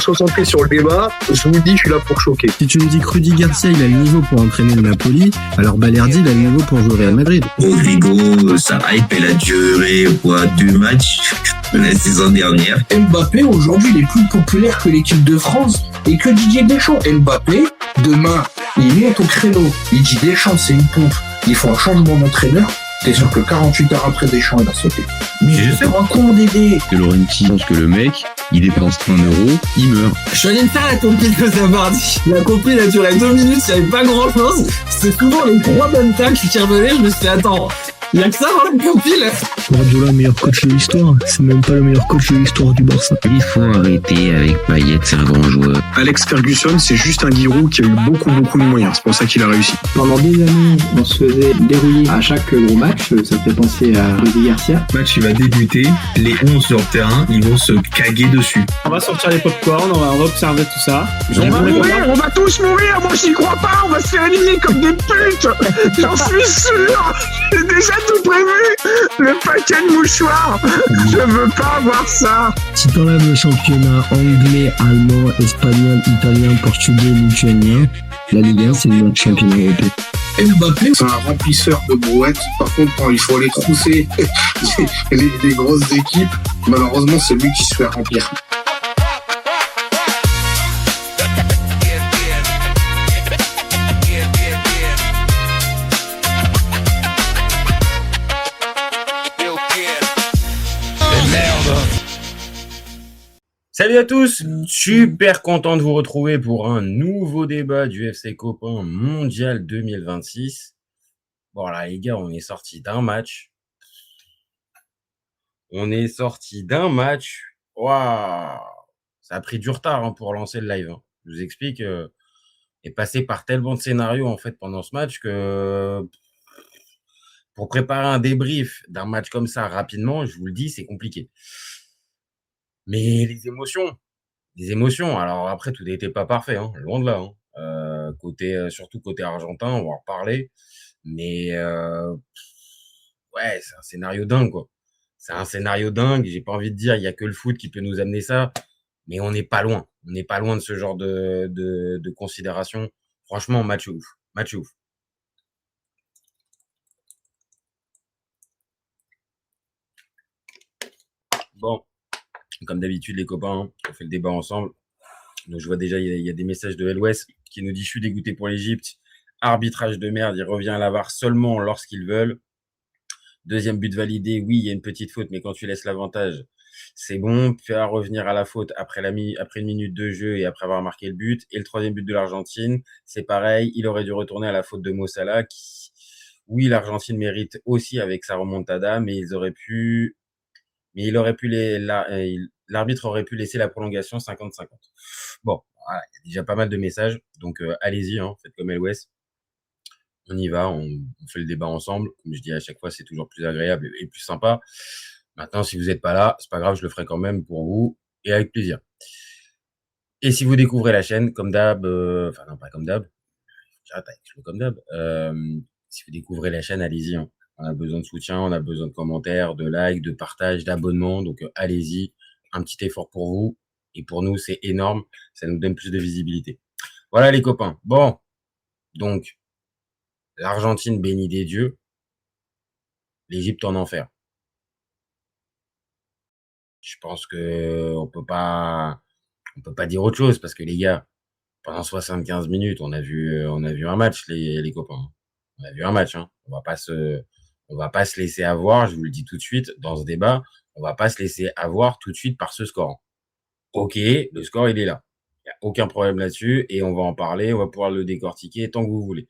Concentré sur le débat, je vous le dis, je suis là pour choquer. Si tu me dis que Rudy Garcia il a le niveau pour entraîner le Napoli, alors Balerdi il a le niveau pour jouer au Real Madrid. Rodrigo, sa hype elle a duré 2 matchs la saison dernière. Mbappé aujourd'hui il est plus populaire que l'équipe de France et que Didier Deschamps. Mbappé, demain, il monte au créneau, il dit Deschamps c'est une pompe, il faut un changement d'entraîneur. T'es sûr que 48 heures après Deschamps, il va sauter. Mais je sais pas con Dédé. Que Laurenti pense que le mec, il dépense 1 euro, il meurt. Je suis allé me faire la compile de Zabardi. La compile a duré 2 minutes, il n'y avait pas grand chose. C'était souvent les 3 bonnes tacles qui revenaient. Je me suis dit, attends, il y a que ça dans la compile. Guardiola, meilleur coach de l'histoire. C'est même pas le meilleur coach de l'histoire du Barça. Il faut arrêter avec Payet, c'est un grand joueur. Alex Ferguson, c'est juste un Giroud qui a eu beaucoup de moyens. C'est pour ça qu'il a réussi. Pendant des années, on se faisait dérouiller à chaque gros match. Ça fait penser à Rudy Garcia. Le match, il va débuter. Les 11 sur le terrain, ils vont se caguer dessus. On va sortir les pop-corn, on va observer tout ça. On va tous mourir. Moi, j'y crois pas. On va se faire éliminer comme des putes. J'en suis sûr. J'ai déjà tout prévu. Le paquet de mouchoirs. Je veux pas avoir ça. Si t'enlèves le championnat anglais, allemand, espagnol, italien, portugais, lituanien, la Ligue 1 c'est le meilleur championnat européen. Mbappé, c'est un remplisseur de brouettes. Par contre, quand il faut aller trousser les grosses équipes, malheureusement, c'est lui qui se fait remplir. Salut à tous, super content de vous retrouver pour un nouveau débat du FC Copain Mondial 2026. Bon là les gars, on est sorti d'un match. Waouh, ça a pris du retard pour lancer le live. Je vous explique, est passé par tellement de scénarios en fait pendant ce match que pour préparer un débrief d'un match comme ça rapidement, je vous le dis, c'est compliqué. Mais les émotions. Alors après, tout n'était pas parfait, loin de là. Surtout côté argentin, on va en reparler. Mais ouais, c'est un scénario dingue, quoi. C'est un scénario dingue. J'ai pas envie de dire, il y a que le foot qui peut nous amener ça, mais on n'est pas loin. On n'est pas loin de ce genre de considération. Franchement, match ouf. Bon. Comme d'habitude, les copains, on fait le débat ensemble. Donc, je vois déjà, il y a des messages de LOS qui nous dit « Je suis dégoûté pour l'Égypte. Arbitrage de merde, il revient à la VAR seulement lorsqu'ils veulent. Deuxième but validé, oui, il y a une petite faute, mais quand tu laisses l'avantage, c'est bon. Faire revenir à la faute après une minute de jeu et après avoir marqué le but. Et le troisième but de l'Argentine, c'est pareil. Il aurait dû retourner à la faute de Mo Salah. Oui, l'Argentine mérite aussi avec sa remontada, mais l'arbitre aurait pu laisser la prolongation 50-50. Bon, voilà, il y a déjà pas mal de messages, donc allez-y, faites comme LOS. On y va, on fait le débat ensemble. Comme je dis à chaque fois, c'est toujours plus agréable et plus sympa. Maintenant, si vous n'êtes pas là, c'est pas grave, je le ferai quand même pour vous et avec plaisir. Et si vous découvrez la chaîne, comme d'hab, enfin non, pas comme d'hab, j'arrête avec le comme d'hab. Si vous découvrez la chaîne, allez-y. On a besoin de soutien, on a besoin de commentaires, de likes, de partage, d'abonnements. Donc, allez-y. Un petit effort pour vous. Et pour nous, c'est énorme. Ça nous donne plus de visibilité. Voilà, les copains. Bon. Donc, l'Argentine bénie des dieux. L'Égypte en enfer. Je pense que on peut pas dire autre chose parce que les gars, pendant 75 minutes, on a vu un match, les copains. On a vu un match, On va pas se laisser avoir, je vous le dis tout de suite, dans ce débat, on va pas se laisser avoir tout de suite par ce score. Ok, le score, il est là. Il n'y a aucun problème là-dessus et on va en parler, on va pouvoir le décortiquer tant que vous voulez.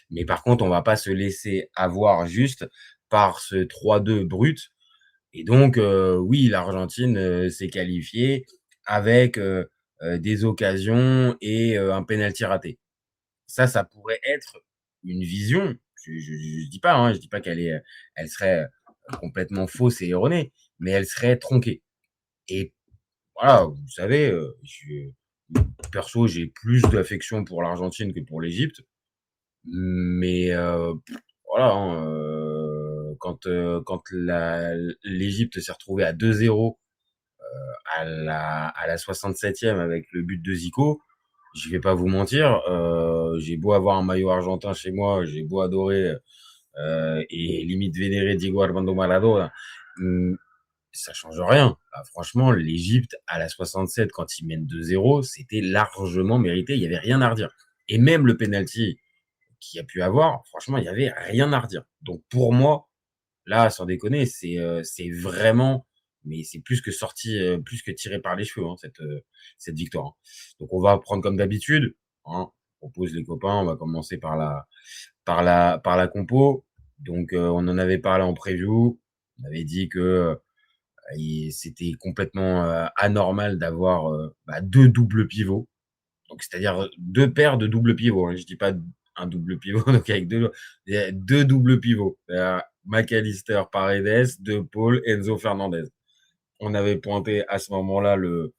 Mais par contre, on va pas se laisser avoir juste par ce 3-2 brut. Et donc, oui, l'Argentine s'est qualifiée avec des occasions et un penalty raté. Ça pourrait être une vision. Je dis pas, je dis pas elle serait complètement fausse et erronée, mais elle serait tronquée. Et voilà, vous savez, perso, j'ai plus d'affection pour l'Argentine que pour l'Égypte, mais voilà, quand l'Égypte s'est retrouvée à 2-0 à la 67e avec le but de Zico, je vais pas vous mentir, j'ai beau avoir un maillot argentin chez moi, j'ai beau adorer et limite vénérer Diego Armando Maradona, ça change rien. Bah, franchement, l'Égypte à la 67 quand ils mènent 2-0, c'était largement mérité, il y avait rien à redire. Et même le penalty qu'il y a pu avoir, franchement, il y avait rien à redire. Donc pour moi, là, sans déconner, c'est vraiment, mais c'est plus que sorti, plus que tiré par les cheveux, hein, cette victoire, hein. Donc on va prendre comme d'habitude, hein, on propose les copains, on va commencer par la compo. Donc on en avait parlé en preview, on avait dit que c'était complètement anormal d'avoir deux doubles pivots. Donc c'est-à-dire deux paires de doubles pivots, hein. Je dis pas un double pivot, donc avec deux doubles pivots. McAllister, Paredes, De Paul, Enzo Fernandez. On avait pointé à ce moment-là le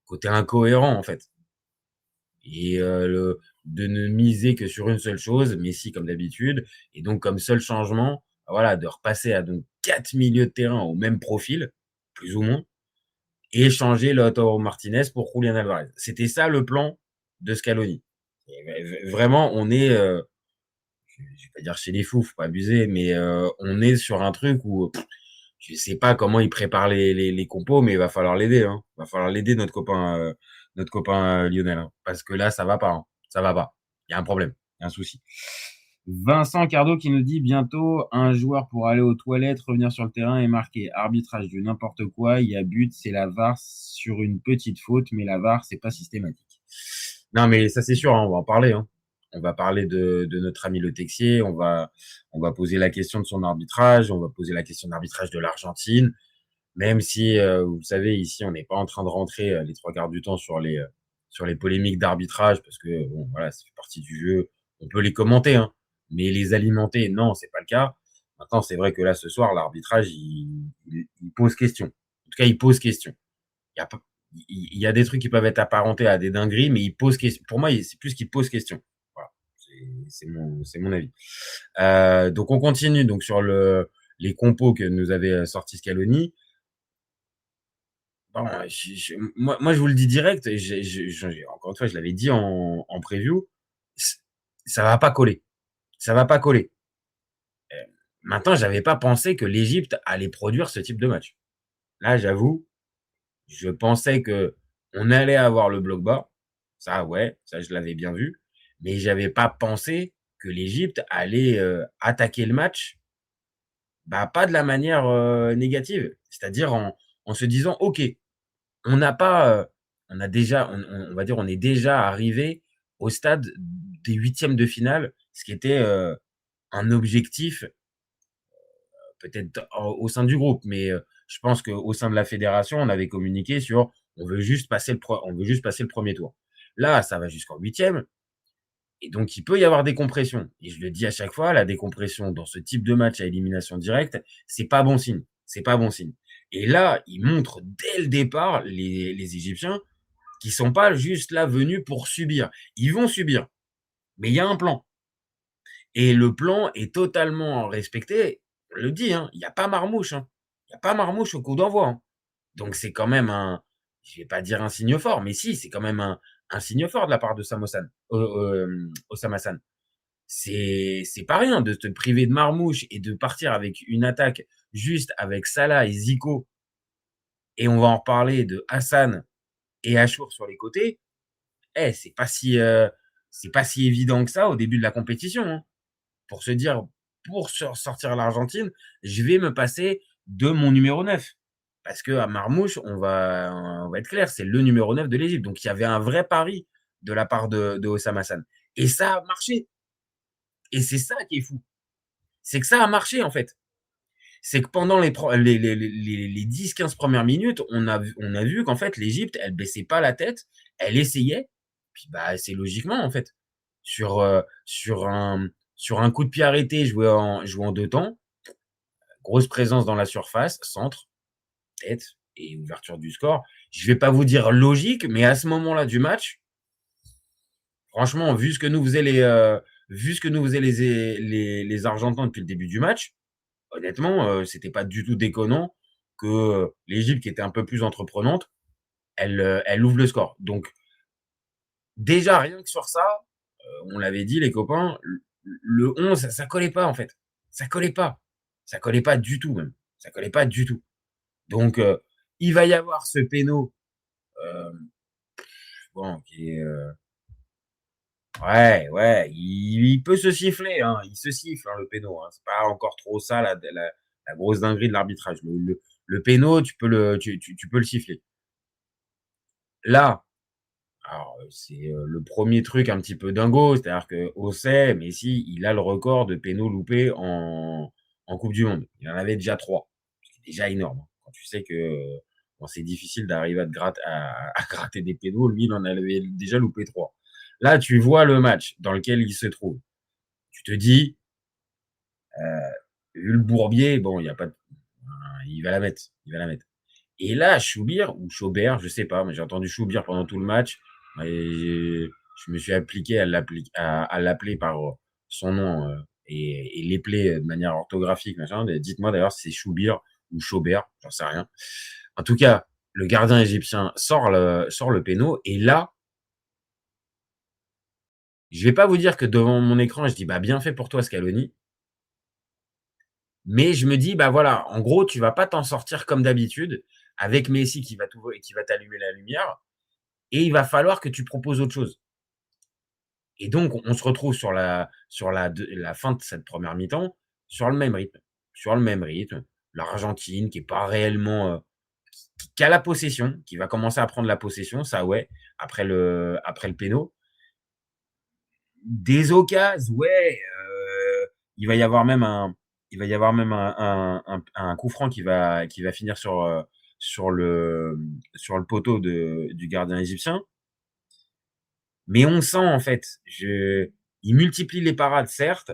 côté incohérent, en fait. Et de ne miser que sur une seule chose, Messi comme d'habitude, et donc comme seul changement, voilà, de repasser à donc 4 milieux de terrain au même profil, plus ou moins, et changer Lautaro Martinez pour Julián Alvarez. C'était ça le plan de Scaloni. Et vraiment, on est, je vais pas dire chez les fous, faut pas abuser, mais on est sur un truc où je sais pas comment il prépare les compos, mais il va falloir l'aider, hein. Il va falloir l'aider notre copain Lionel, hein, parce que là ça va pas, hein. Ça va pas. Il y a un problème, il y a un souci. Vincent Cardo qui nous dit bientôt un joueur pour aller aux toilettes, revenir sur le terrain et marquer. Arbitrage du n'importe quoi, il y a but, c'est la VAR sur une petite faute, mais la VAR c'est pas systématique. Non mais ça c'est sûr, hein, on va en parler, hein. On va parler de notre ami Le Texier, on va poser la question de son arbitrage, on va poser la question d'arbitrage de l'Argentine, même si vous savez ici on n'est pas en train de rentrer les trois quarts du temps sur les polémiques d'arbitrage parce que bon voilà, ça fait partie du jeu, on peut les commenter, hein. Mais les alimenter, non, c'est pas le cas. Maintenant, c'est vrai que là, ce soir, l'arbitrage, il pose question. En tout cas, il pose question. Il y a des trucs qui peuvent être apparentés à des dingueries, mais il pose question. Pour moi, c'est plus qu'il pose question. Voilà. C'est mon avis. Donc, on continue donc sur les compos que nous avait sorti Scaloni. Bon, moi, je vous le dis direct. Encore une fois, je l'avais dit en preview. Ça va pas coller. Ça va pas coller. Maintenant, j'avais pas pensé que l'Égypte allait produire ce type de match. Là, j'avoue, je pensais que on allait avoir le bloc bas. Ça, ouais, ça, je l'avais bien vu. Mais j'avais pas pensé que l'Égypte allait attaquer le match, pas de la manière négative. C'est-à-dire en se disant, OK, on n'a pas, on a déjà, on va dire, on est déjà arrivé au stade des huitièmes de finale, ce qui était un objectif peut-être au sein du groupe, mais je pense qu'au sein de la fédération, on avait communiqué sur on veut juste passer le premier tour. Là, ça va jusqu'en huitième, et donc il peut y avoir des compressions. Et je le dis à chaque fois, la décompression dans ce type de match à élimination directe, c'est pas bon signe. C'est pas bon signe. Et là, ils montrent dès le départ les Égyptiens qui sont pas juste là venus pour subir. Ils vont subir, mais il y a un plan. Et le plan est totalement respecté. On le dit, hein, il n'y a pas marmouche. Hein. Il n'y a pas marmouche au coup d'envoi. Hein. Donc c'est quand même je vais pas dire un signe fort, mais si, c'est quand même un signe fort de la part de Osama Hassan. C'est pas rien de te priver de marmouche et de partir avec une attaque juste avec Salah et Zico. Et on va en reparler de Hassan et Achour sur les côtés. C'est pas si évident que ça au début de la compétition. Hein. Pour se dire, pour sortir l'Argentine, je vais me passer de mon numéro 9. Parce que à Marmouche, on va être clair, c'est le numéro 9 de l'Égypte. Donc, il y avait un vrai pari de la part de Osama Hassan. Et ça a marché. Et c'est ça qui est fou. C'est que ça a marché, en fait. C'est que pendant les 10-15 premières minutes, on a vu qu'en fait, l'Égypte, elle baissait pas la tête, elle essayait. Puis, c'est logiquement, en fait. Sur un coup de pied arrêté, joué en deux temps, grosse présence dans la surface, centre, tête et ouverture du score. Je vais pas vous dire logique, mais à ce moment-là du match, franchement, vu ce que nous faisaient les Argentins depuis le début du match, honnêtement, c'était pas du tout déconnant que l'Égypte, qui était un peu plus entreprenante, elle ouvre le score. Donc déjà, rien que sur ça, on l'avait dit les copains, le 11, ça collait pas en fait. Ça collait pas. Ça collait pas du tout même. Ça collait pas du tout. Donc il va y avoir ce péno, bon qui est, ouais, il peut se siffler, hein, il se siffle, hein, le péno, hein. C'est pas encore trop ça la grosse dinguerie de l'arbitrage. Le péno, tu peux le siffler. Là, alors, c'est, le premier truc un petit peu dingo, c'est-à-dire qu'on sait, Messi, il a le record de pénaux loupés en coupe du monde. Il en avait déjà 3, ce qui est déjà énorme, hein. Quand tu sais que, bon, c'est difficile d'arriver à gratter des pénaux, lui, il en avait déjà loupé 3. Là, tu vois le match dans lequel il se trouve. Tu te dis, vu le bourbier, bon, il y a pas de il va la mettre, il va la mettre. Et là, Choubir ou Chaubert, je sais pas, mais j'ai entendu Choubir pendant tout le match et je me suis appliqué à l'appeler par son nom et l'épeler de manière orthographique, machin. Dites-moi d'ailleurs si c'est Choubir ou Chaubert, j'en sais rien. En tout cas, le gardien égyptien sort le péno et là, je vais pas vous dire que devant mon écran, je dis bah bien fait pour toi Scaloni, mais je me dis bah voilà, en gros, tu vas pas t'en sortir comme d'habitude avec Messi qui va t'allumer la lumière et il va falloir que tu proposes autre chose. Et donc, on se retrouve la fin de cette première mi-temps sur le même rythme. Sur le même rythme. L'Argentine qui est pas réellement, qui a la possession, qui va commencer à prendre la possession, ça ouais, après le péno. Des occasions, ouais, il va y avoir même un coup franc qui va finir sur le poteau du gardien égyptien. Mais on sent en fait, il multiplie les parades, certes,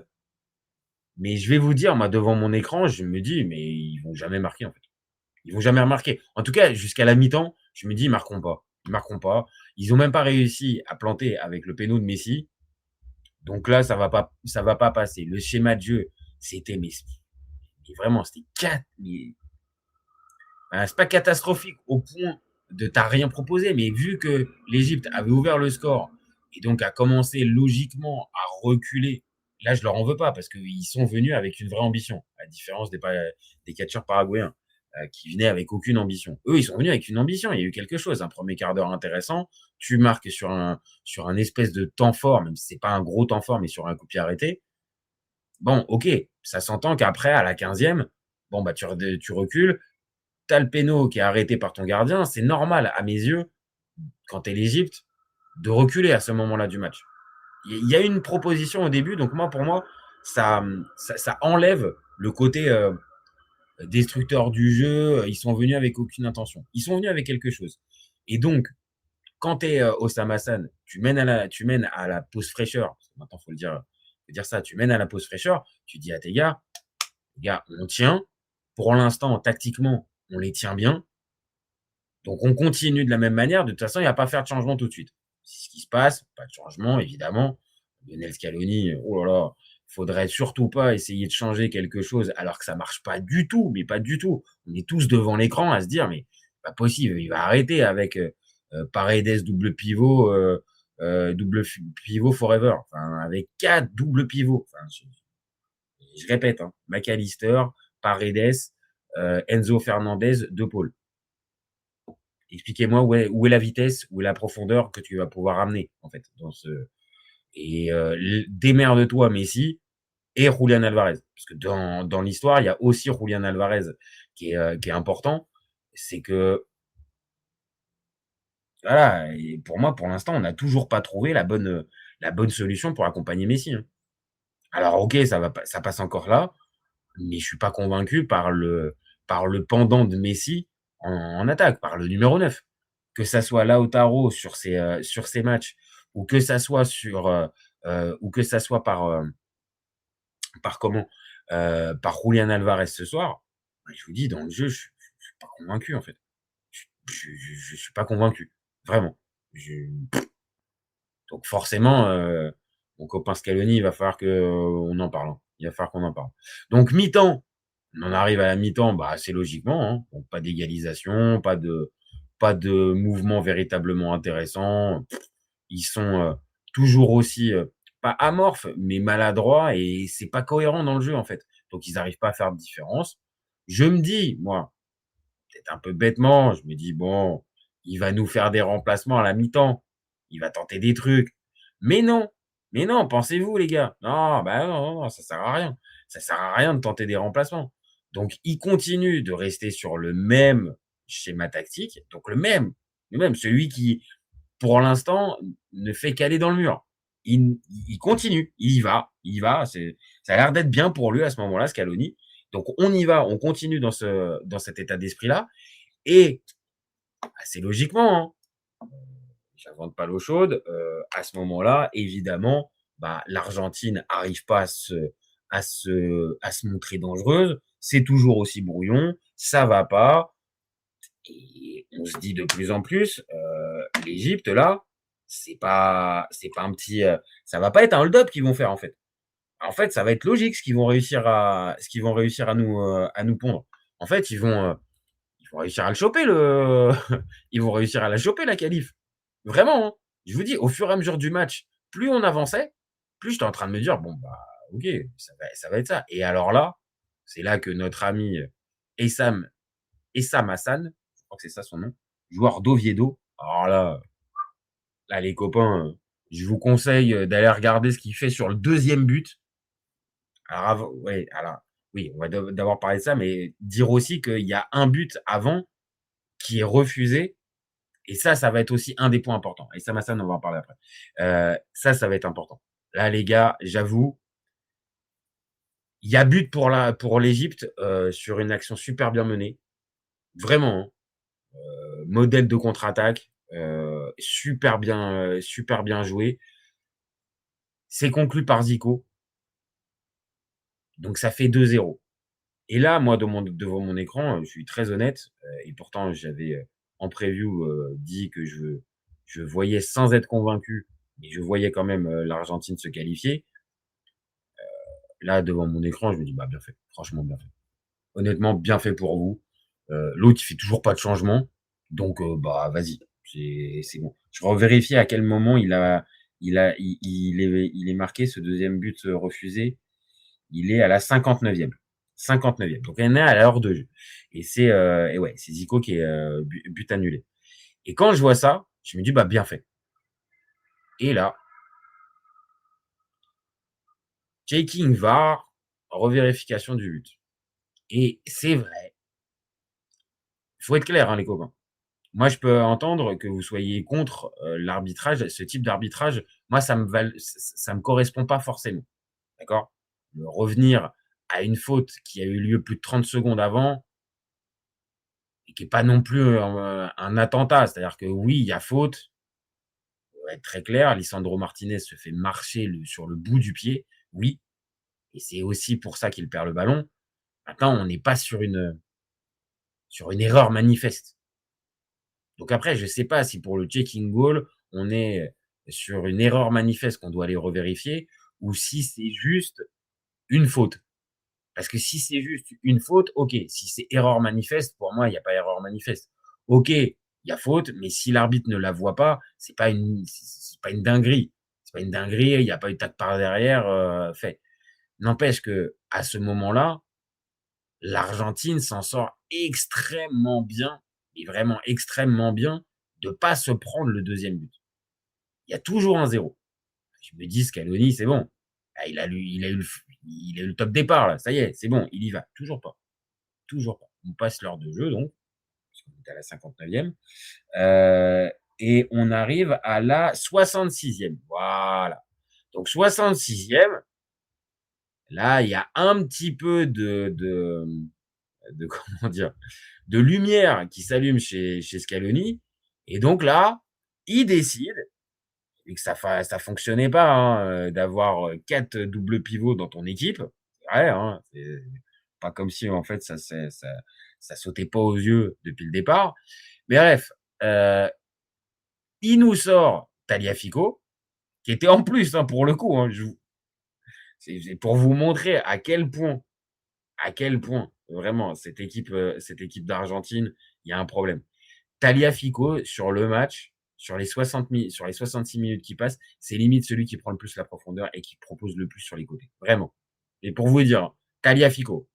mais je vais vous dire, moi, devant mon écran, je me dis, mais ils vont jamais marquer en fait. Ils vont jamais remarquer. En tout cas, jusqu'à la mi-temps, je me dis, ils marqueront pas. Ils marqueront pas. Ils ont même pas réussi à planter avec le péno de Messi. Donc là, ça va pas passer. Le schéma de jeu, c'était, mais vraiment, c'est pas catastrophique au point de t'as rien proposé, mais vu que l'Égypte avait ouvert le score et donc a commencé logiquement à reculer, là je leur en veux pas parce qu'ils sont venus avec une vraie ambition, à la différence des catcheurs paraguayens qui venaient avec aucune ambition. Eux, ils sont venus avec une ambition, il y a eu quelque chose, un premier quart d'heure intéressant, tu marques sur un espèce de temps fort, même si c'est pas un gros temps fort, mais sur un coup de pied arrêté. Bon, ok, ça s'entend qu'après, à la 15e, bon, bah, tu recules, t'as le péno qui est arrêté par ton gardien, c'est normal, à mes yeux, quand t'es l'Égypte, de reculer à ce moment-là du match. Il y a une proposition au début, donc pour moi, ça enlève le côté destructeur du jeu. Ils sont venus avec aucune intention. Ils sont venus avec quelque chose. Et donc, quand t'es Osama Hassan, tu mènes à la pause fraîcheur. Parce que maintenant, faut dire ça. Tu mènes à la pause fraîcheur. Tu dis à tes gars, on tient. Pour l'instant, tactiquement, on les tient bien. Donc, on continue de la même manière. De toute façon, il n'y a pas à faire de changement tout de suite. C'est ce qui se passe. Pas de changement, évidemment. Lionel Scaloni, oh là là, faudrait surtout pas essayer de changer quelque chose alors que ça marche pas du tout, mais pas du tout. On est tous devant l'écran à se dire, mais pas possible, il va arrêter avec Paredes double pivot forever. Enfin, avec 4 doubles pivots. Enfin, je répète, hein, McAllister, Paredes, Enzo Fernandez, De Paul. Expliquez-moi où est la vitesse, où est la profondeur que tu vas pouvoir amener, en fait, et démerde-toi, Messi et Julian Alvarez. Parce que dans l'histoire, il y a aussi Julian Alvarez qui est important. C'est que, voilà, et pour moi, pour l'instant, on n'a toujours pas trouvé la bonne solution pour accompagner Messi, hein. Alors, ok, ça passe encore là, mais je suis pas convaincu par le pendant de Messi en attaque, par le numéro 9. Que ça soit Lautaro sur ses matchs, ou que ça soit par Julian Alvarez ce soir, je vous dis, dans le jeu, je suis pas convaincu, en fait. Je suis pas convaincu. Vraiment. Donc forcément, mon copain Scaloni, il va falloir on en parle, hein. Il va falloir qu'on en parle. Donc mi-temps, On en arrive à la mi-temps, bah, assez logiquement, hein. Donc pas d'égalisation, pas de mouvement véritablement intéressant. Ils sont, toujours aussi, pas amorphes, mais maladroits et c'est pas cohérent dans le jeu, en fait. Donc ils n'arrivent pas à faire de différence. Je me dis, moi, peut-être un peu bêtement, je me dis: «Bon, il va nous faire des remplacements à la mi-temps. Il va tenter des trucs». Mais non, mais non, pensez-vous les gars? Non, bah, non, non, non, ça sert à rien. Ça sert à rien de tenter des remplacements. Donc il continue de rester sur le même schéma tactique, donc le même, celui qui, pour l'instant, ne fait qu'aller dans le mur. Il continue, il y va, ça a l'air d'être bien pour lui à ce moment-là, Scaloni. Donc on y va, on continue dans cet état d'esprit-là et assez logiquement, hein, j'invente pas l'eau chaude, à ce moment-là, évidemment, bah, l'Argentine arrive pas à se montrer dangereuse. C'est toujours aussi brouillon, ça va pas et on se dit de plus en plus, l'Égypte là, c'est pas un petit, ça va pas être un hold-up qu'ils vont faire en fait. En fait, ça va être logique ce qu'ils vont réussir à nous pondre. En fait, ils vont réussir à le choper ils vont réussir à la choper la qualif. Vraiment, hein. Je vous dis, au fur et à mesure du match, plus on avançait, plus j'étais en train de me dire: «Bon, bah, OK, ça va être ça» et alors là, c'est là que notre ami, Essam Essam Hassan, je crois que c'est ça son nom, joueur d'Oviedo. Alors là les copains, je vous conseille, d'aller regarder ce qu'il fait sur le deuxième but. Alors ouais, alors oui, on va d'abord parler de ça, mais dire aussi qu'il y a un but avant qui est refusé et ça va être aussi un des points importants et Sam Hassan, on va en parler après. Ça va être important. Là, les gars, j'avoue, il y a but pour l'Égypte, sur une action super bien menée. Vraiment, hein. Modèle de contre-attaque, super bien joué. C'est conclu par Zico, donc ça fait 2-0 et là, moi, devant mon écran, je suis très honnête, et pourtant j'avais, en preview, dit que je voyais sans être convaincu, mais je voyais quand même, l'Argentine se qualifier. Là, devant mon écran, je me dis: «Bah, bien fait, franchement bien fait». Honnêtement, bien fait pour vous. L'autre, il fait toujours pas de changement, donc bah, vas-y, c'est bon. Je revérifie à quel moment il est marqué ce deuxième but, refusé. Il est à la 59e. 59e. Donc on est à l'heure de jeu et ouais, c'est Zico qui est, but annulé et quand je vois ça, je me dis: «Bah, bien fait» et là, checking VAR, revérification du but et c'est vrai, il faut être clair, hein, les copains. Moi, je peux entendre que vous soyez contre, l'arbitrage, ce type d'arbitrage. Moi, ça me correspond pas forcément, d'accord? Revenir à une faute qui a eu lieu plus de 30 secondes avant et qui est pas non plus, un attentat. C'est-à-dire que oui, il y a faute, faut être très clair. Lisandro Martinez se fait marcher sur le bout du pied, oui et c'est aussi pour ça qu'il perd le ballon. Maintenant, on n'est pas sur une erreur manifeste. Donc après, je ne sais pas si pour le checking goal, on est sur une erreur manifeste qu'on doit aller revérifier ou si c'est juste une faute. Parce que si c'est juste une faute, OK. Si c'est erreur manifeste, pour moi, il y a pas erreur manifeste. OK, il y a faute, mais si l'arbitre ne la voit pas, c'est pas une dinguerie. C'est pas une dinguerie, il y a pas eu de tac par derrière, fait. N'empêche que à ce moment-là, l'Argentine s'en sort extrêmement bien et vraiment extrêmement bien de pas se prendre le deuxième but. Il y a toujours un 0. Je me dis: «Scaloni, c'est bon. Ah, il a eu le top départ là, ça y est, c'est bon, il y va». Toujours pas, toujours pas. On passe l'heure de jeu donc, puisqu'on est à la 59e, et on arrive à la 66e. Voilà. Donc 66e, là, il y a un petit peu de comment dire? De lumière qui s'allume chez Scaloni et donc là, il décide et que ça fonctionnait pas, hein, d'avoir, 4 doubles pivots dans ton équipe. C'est vrai, hein, c'est pas comme si en fait ça sautait pas aux yeux depuis le départ. Mais bref, il nous sort Tagliafico, qui était en plus, hein, pour le coup, hein, c'est pour vous montrer à quel point à quel point, vraiment, cette équipe d'Argentine, il y a un problème. Tagliafico, sur le match, sur les 66 minutes qui passent, c'est limite celui qui prend le plus la profondeur et qui propose le plus sur les côtés. Vraiment. Et pour vous dire, Tagliafico,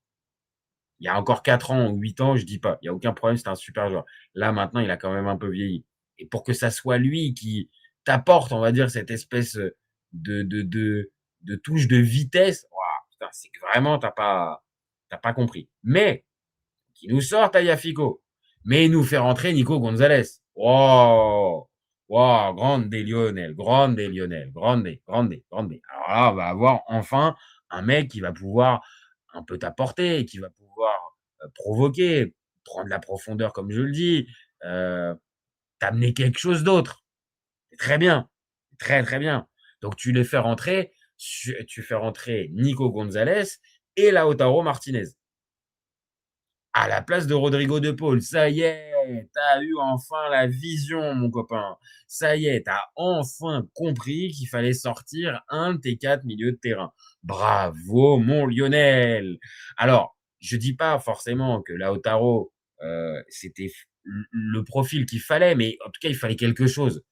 il y a encore 4 ans ou 8 ans, je dis pas, il y a aucun problème, c'est un super joueur. Là, maintenant, il a quand même un peu vieilli. Et pour que ça soit lui qui t'apporte, on va dire, cette espèce de touche de vitesse, ouah, putain, c'est que vraiment, t'as pas compris. Mais, qui nous sort Tagliafico, mais il nous fait rentrer Nico Gonzalez. Wow! Wow! Grande Lionel, grande Lionel, grande. Alors là, on va avoir enfin un mec qui va pouvoir un peu t'apporter, qui va pouvoir provoquer, prendre la profondeur, comme je le dis, euh, t'amener quelque chose d'autre. C'est très bien. Très, très bien. Donc, tu fais rentrer Nico Gonzalez et Lautaro Martinez à la place de Rodrigo de Paul. Ça y est, t'as eu enfin la vision, mon copain. Ça y est, t'as enfin compris qu'il fallait sortir un de tes 4 milieux de terrain. Bravo, mon Lionel. Alors, je dis pas forcément que Lautaro, c'était le profil qu'il fallait, mais en tout cas, il fallait quelque chose.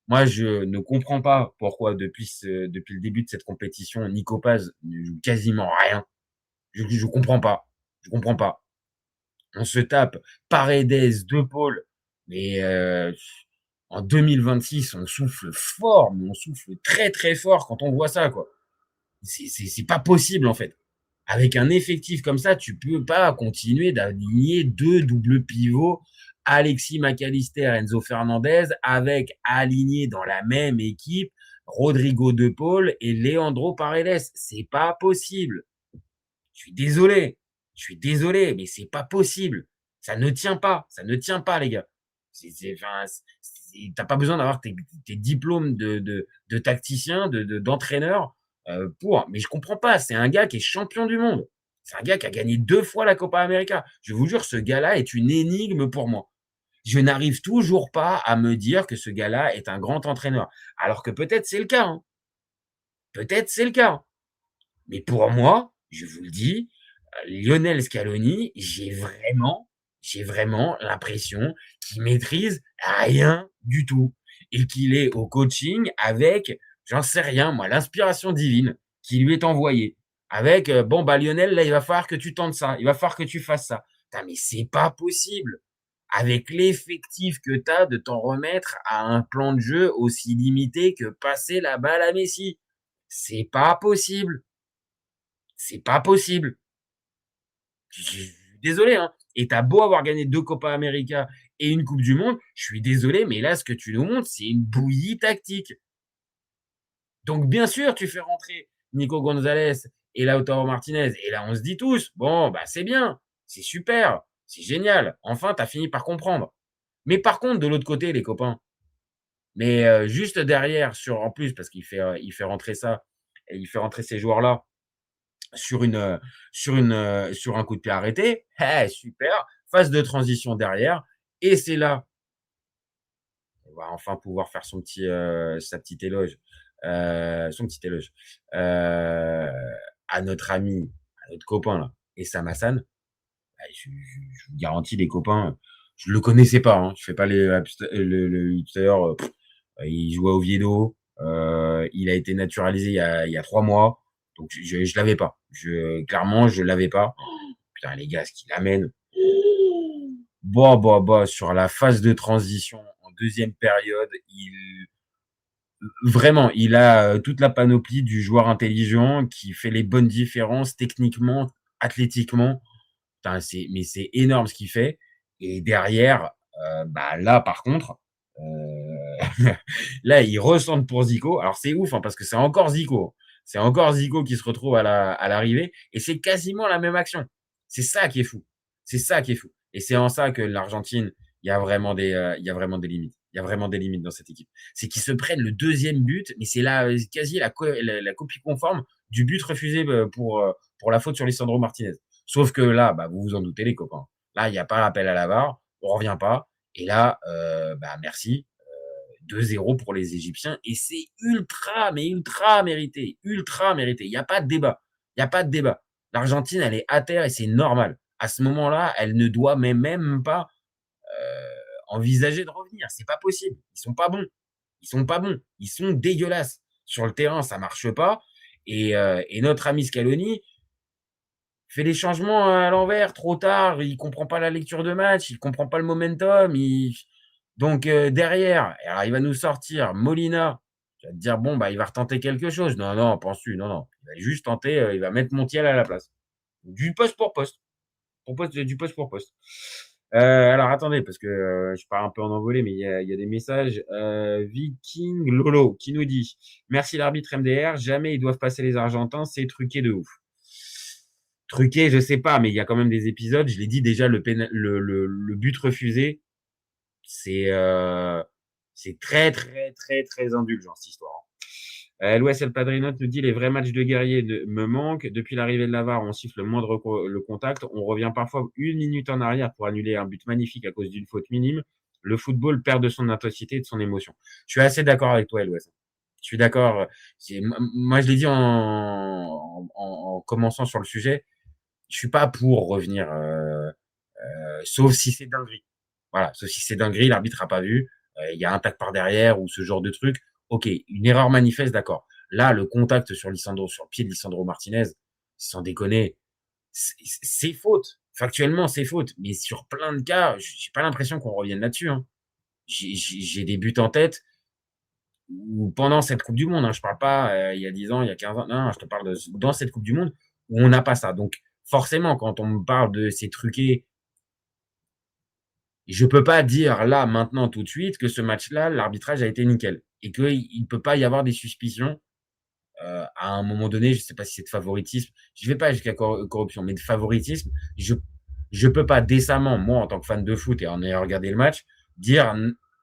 Moi, je ne comprends pas pourquoi depuis le début de cette compétition, Nico Paz ne joue quasiment rien. Je comprends pas. Je comprends pas. On se tape Paredes, De Paul, mais en 2026, on souffle fort, mais on souffle très très fort quand on voit ça, quoi. C'est pas possible, en fait. Avec un effectif comme ça, tu peux pas continuer d'aligner 2 doubles pivots, Alexis McAllister, Enzo Fernandez, avec aligné dans la même équipe Rodrigo De Paul et Leandro Paredes. C'est pas possible. Je suis désolé, mais c'est pas possible. Ça ne tient pas, les gars. Enfin, t'as pas besoin d'avoir tes diplômes de tacticien, d'entraîneur mais je comprends pas. C'est un gars qui est champion du monde. C'est un gars qui a gagné 2 fois la Copa América. Je vous jure, ce gars-là est une énigme pour moi. Je n'arrive toujours pas à me dire que ce gars-là est un grand entraîneur. Alors que peut-être c'est le cas, hein. Peut-être c'est le cas. Mais pour moi, je vous le dis, Lionel Scaloni, j'ai vraiment l'impression qu'il maîtrise rien du tout et qu'il est au coaching avec, j'en sais rien, moi, l'inspiration divine qui lui est envoyée. Avec, bon, bah, Lionel, là, il va falloir que tu tentes ça, il va falloir que tu fasses ça. Putain, mais c'est pas possible. Avec l'effectif que tu as de t'en remettre à un plan de jeu aussi limité que passer la balle à Messi. C'est pas possible. C'est pas possible. Je suis désolé, hein. Et t'as beau avoir gagné 2 Copa América et une Coupe du Monde, je suis désolé, mais là, ce que tu nous montres, c'est une bouillie tactique. Donc, bien sûr, tu fais rentrer Nico Gonzalez et Lautaro Martinez. Et là, on se dit tous, bon, bah, c'est bien, c'est super, c'est génial. Enfin, t'as fini par comprendre. Mais par contre, de l'autre côté, les copains, mais juste derrière, en plus, parce il fait rentrer ça, et il fait rentrer ces joueurs-là sur un coup de pied arrêté. Eh, super, phase de transition derrière. Et c'est là, on va enfin pouvoir faire sa petite éloge, son petit éloge, à notre ami, à notre copain là, Essam Hassan. Je vous garantis, les copains, je le connaissais pas, hein. Je fais pas le tout à l'heure, il jouait au Oviedo, il a été naturalisé il y a 3 mois, donc je l'avais pas. Clairement, je l'avais pas. Putain, les gars, ce qu'il amène. Sur la phase de transition en deuxième période, vraiment, il a toute la panoplie du joueur intelligent qui fait les bonnes différences techniquement, athlétiquement. Putain, c'est énorme ce qu'il fait. Et derrière, bah là, par contre, là, il recentre pour Zico. Alors, c'est ouf, hein, parce que c'est encore Zico. C'est encore Zico qui se retrouve à l'arrivée. Et c'est quasiment la même action. C'est ça qui est fou. C'est ça qui est fou. Et c'est en ça que l'Argentine, il y a vraiment des limites. Il y a vraiment des limites dans cette équipe. C'est qu'ils se prennent le deuxième but, mais c'est quasi la copie conforme du but refusé pour la faute sur Lisandro Martinez. Sauf que là, bah, vous vous en doutez, les copains. Là, il n'y a pas l'appel à la VAR. On revient pas. Et là, bah, merci. 2-0 pour les Égyptiens. Et c'est ultra, mais ultra mérité. Ultra mérité. Il n'y a pas de débat. Il n'y a pas de débat. L'Argentine, elle est à terre et c'est normal. À ce moment-là, elle ne doit même pas envisager de revenir. C'est pas possible. Ils sont pas bons. Ils sont pas bons. Ils sont dégueulasses. Sur le terrain, ça marche pas. Et notre ami Scaloni fait les changements à l'envers, trop tard. Il comprend pas la lecture de match. Il comprend pas le momentum. Donc, derrière, alors, il va nous sortir Molina. Tu vas te dire, bon, bah, il va retenter quelque chose. Non, penses-tu? Non. Il va juste tenter, il va mettre Montiel à la place. Du poste pour poste. Du poste pour poste. Alors attendez, parce que je pars un peu en envolée, mais il y a des messages. Viking Lolo qui nous dit: merci l'arbitre MDR, jamais ils doivent passer les Argentins, c'est truqué de ouf. Truqué, je sais pas, mais il y a quand même des épisodes. Je l'ai dit déjà, le but refusé, c'est très indulgent cette histoire. L'Ouest El Padrino nous dit: les vrais matchs de guerrier me manquent. Depuis l'arrivée de la VAR, on siffle le contact. On revient parfois 1 minute en arrière pour annuler un but magnifique à cause d'une faute minime. Le football perd de son intensité et de son émotion. Je suis assez d'accord avec toi, l'Ouest. Je suis d'accord. Moi, je l'ai dit en commençant sur le sujet. Je suis pas pour revenir, sauf si c'est dinguerie. Voilà, sauf si c'est dinguerie, l'arbitre a pas vu. Il y a un tac par derrière ou ce genre de truc. Ok, une erreur manifeste, d'accord. Là, le contact sur le pied de Lisandro Martinez, sans déconner, c'est faute. Factuellement, c'est faute. Mais sur plein de cas, j'ai pas l'impression qu'on revienne là-dessus. Hein. J'ai des buts en tête où pendant cette Coupe du Monde, hein, je parle pas il y a 10 ans, il y a 15 ans, non, je te parle dans cette Coupe du Monde où on n'a pas ça. Donc, forcément, quand on me parle de ces truqués, je peux pas dire là, maintenant, tout de suite, que ce match-là, l'arbitrage a été nickel. Et qu'il ne peut pas y avoir des suspicions à un moment donné, je sais pas si c'est de favoritisme, je vais pas jusqu'à corruption, mais de favoritisme, je peux pas décemment, moi, en tant que fan de foot et en ayant regardé le match, dire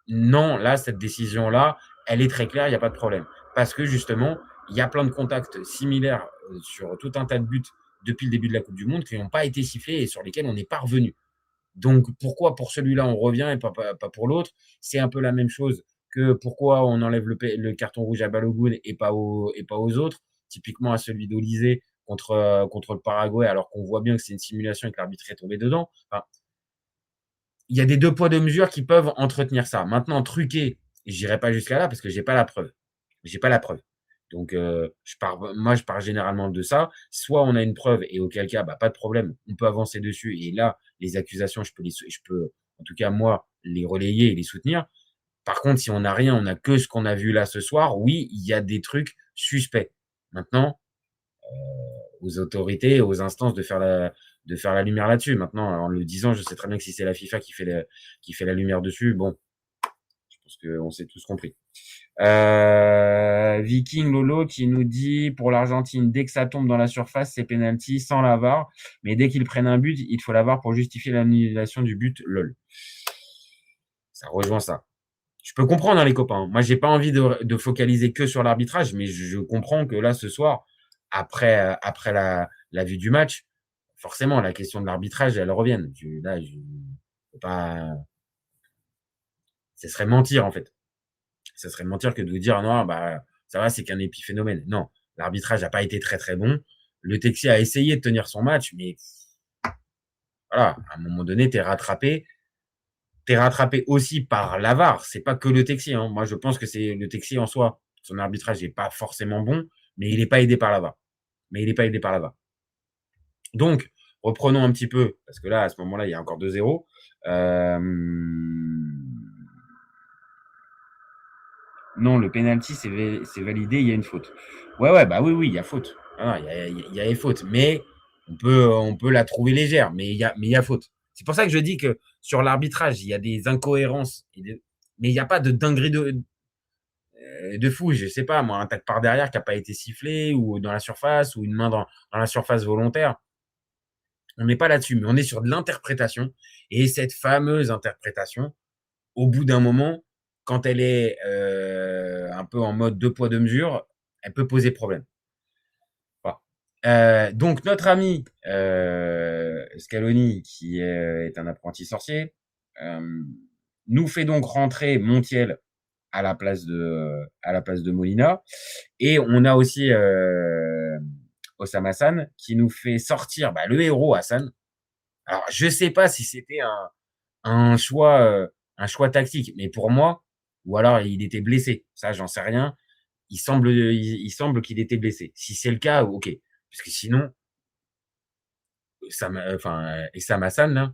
non, là, cette décision-là, elle est très claire, il n'y a pas de problème. Parce que justement, il y a plein de contacts similaires sur tout un tas de buts depuis le début de la Coupe du Monde qui n'ont pas été sifflés et sur lesquels on n'est pas revenu. Donc, pourquoi pour celui-là on revient et pas pour l'autre? C'est un peu la même chose que pourquoi on enlève le carton rouge à Balogun et pas aux autres. Typiquement à celui d'Olysée contre le Paraguay, alors qu'on voit bien que c'est une simulation et que l'arbitre est tombé dedans. Enfin, il y a des 2 poids 2 mesures qui peuvent entretenir ça. Maintenant, truquer, j'irai pas jusqu'à là parce que j'ai pas la preuve. J'ai pas la preuve. Donc, je pars généralement de ça. Soit on a une preuve et auquel cas, bah, pas de problème, on peut avancer dessus. Et là, les accusations, je peux, en tout cas, moi, les relayer et les soutenir. Par contre, si on n'a rien, on a que ce qu'on a vu là ce soir, oui, il y a des trucs suspects. Maintenant, aux autorités, aux instances de faire la lumière là-dessus. Maintenant, en le disant, je sais très bien que si c'est la FIFA qui fait la lumière dessus, bon, je pense qu'on s'est tous compris. Viking Lolo qui nous dit: pour l'Argentine, dès que ça tombe dans la surface, c'est penalty sans la VAR, mais dès qu'ils prennent un but, il faut la VAR pour justifier l'annulation du but. Lol. Ça rejoint ça. Je peux comprendre, hein, les copains. Moi, j'ai pas envie de focaliser que sur l'arbitrage, mais je comprends que là, ce soir, après la vue du match, forcément, la question de l'arbitrage, elle revient. Là, je peux pas. Ce serait mentir, en fait. Ça serait mentir que de vous dire non, bah ça va, c'est qu'un épiphénomène. Non, l'arbitrage n'a pas été très bon. Le Texier a essayé de tenir son match, mais voilà, à un moment donné, t'es rattrapé. T'es rattrapé aussi par la VAR. C'est pas que le Texier. Hein. Moi, je pense que c'est le Texier en soi. Son arbitrage n'est pas forcément bon, mais il n'est pas aidé par la VAR. Donc, reprenons un petit peu, parce que là, à ce moment-là, il y a encore 2-0. Non, le penalty, c'est validé, il y a une faute. Ouais, bah oui, il y a faute. Ah, il y a faute, mais on peut la trouver légère, mais il y a faute. C'est pour ça que je dis que sur l'arbitrage, il y a des incohérences, mais il n'y a pas de dinguerie de fou. Je sais pas, moi, un tac par derrière qui n'a pas été sifflé, ou dans la surface, ou une main dans la surface volontaire. On n'est pas là-dessus, mais on est sur de l'interprétation. Et cette fameuse interprétation, au bout d'un moment, quand elle est un peu en mode 2 poids 2 mesures, elle peut poser problème. Voilà. Donc notre ami Scaloni, qui est un apprenti sorcier, nous fait donc rentrer Montiel à la place de Molina, et on a aussi Osama Hassan, qui nous fait sortir le héros Hassan. Alors, je sais pas si c'était un choix tactique, mais pour moi, ou alors il était blessé. Ça, j'en sais rien. Il semble qu'il était blessé. Si c'est le cas, ok. Parce que sinon, Sam Hassan, là,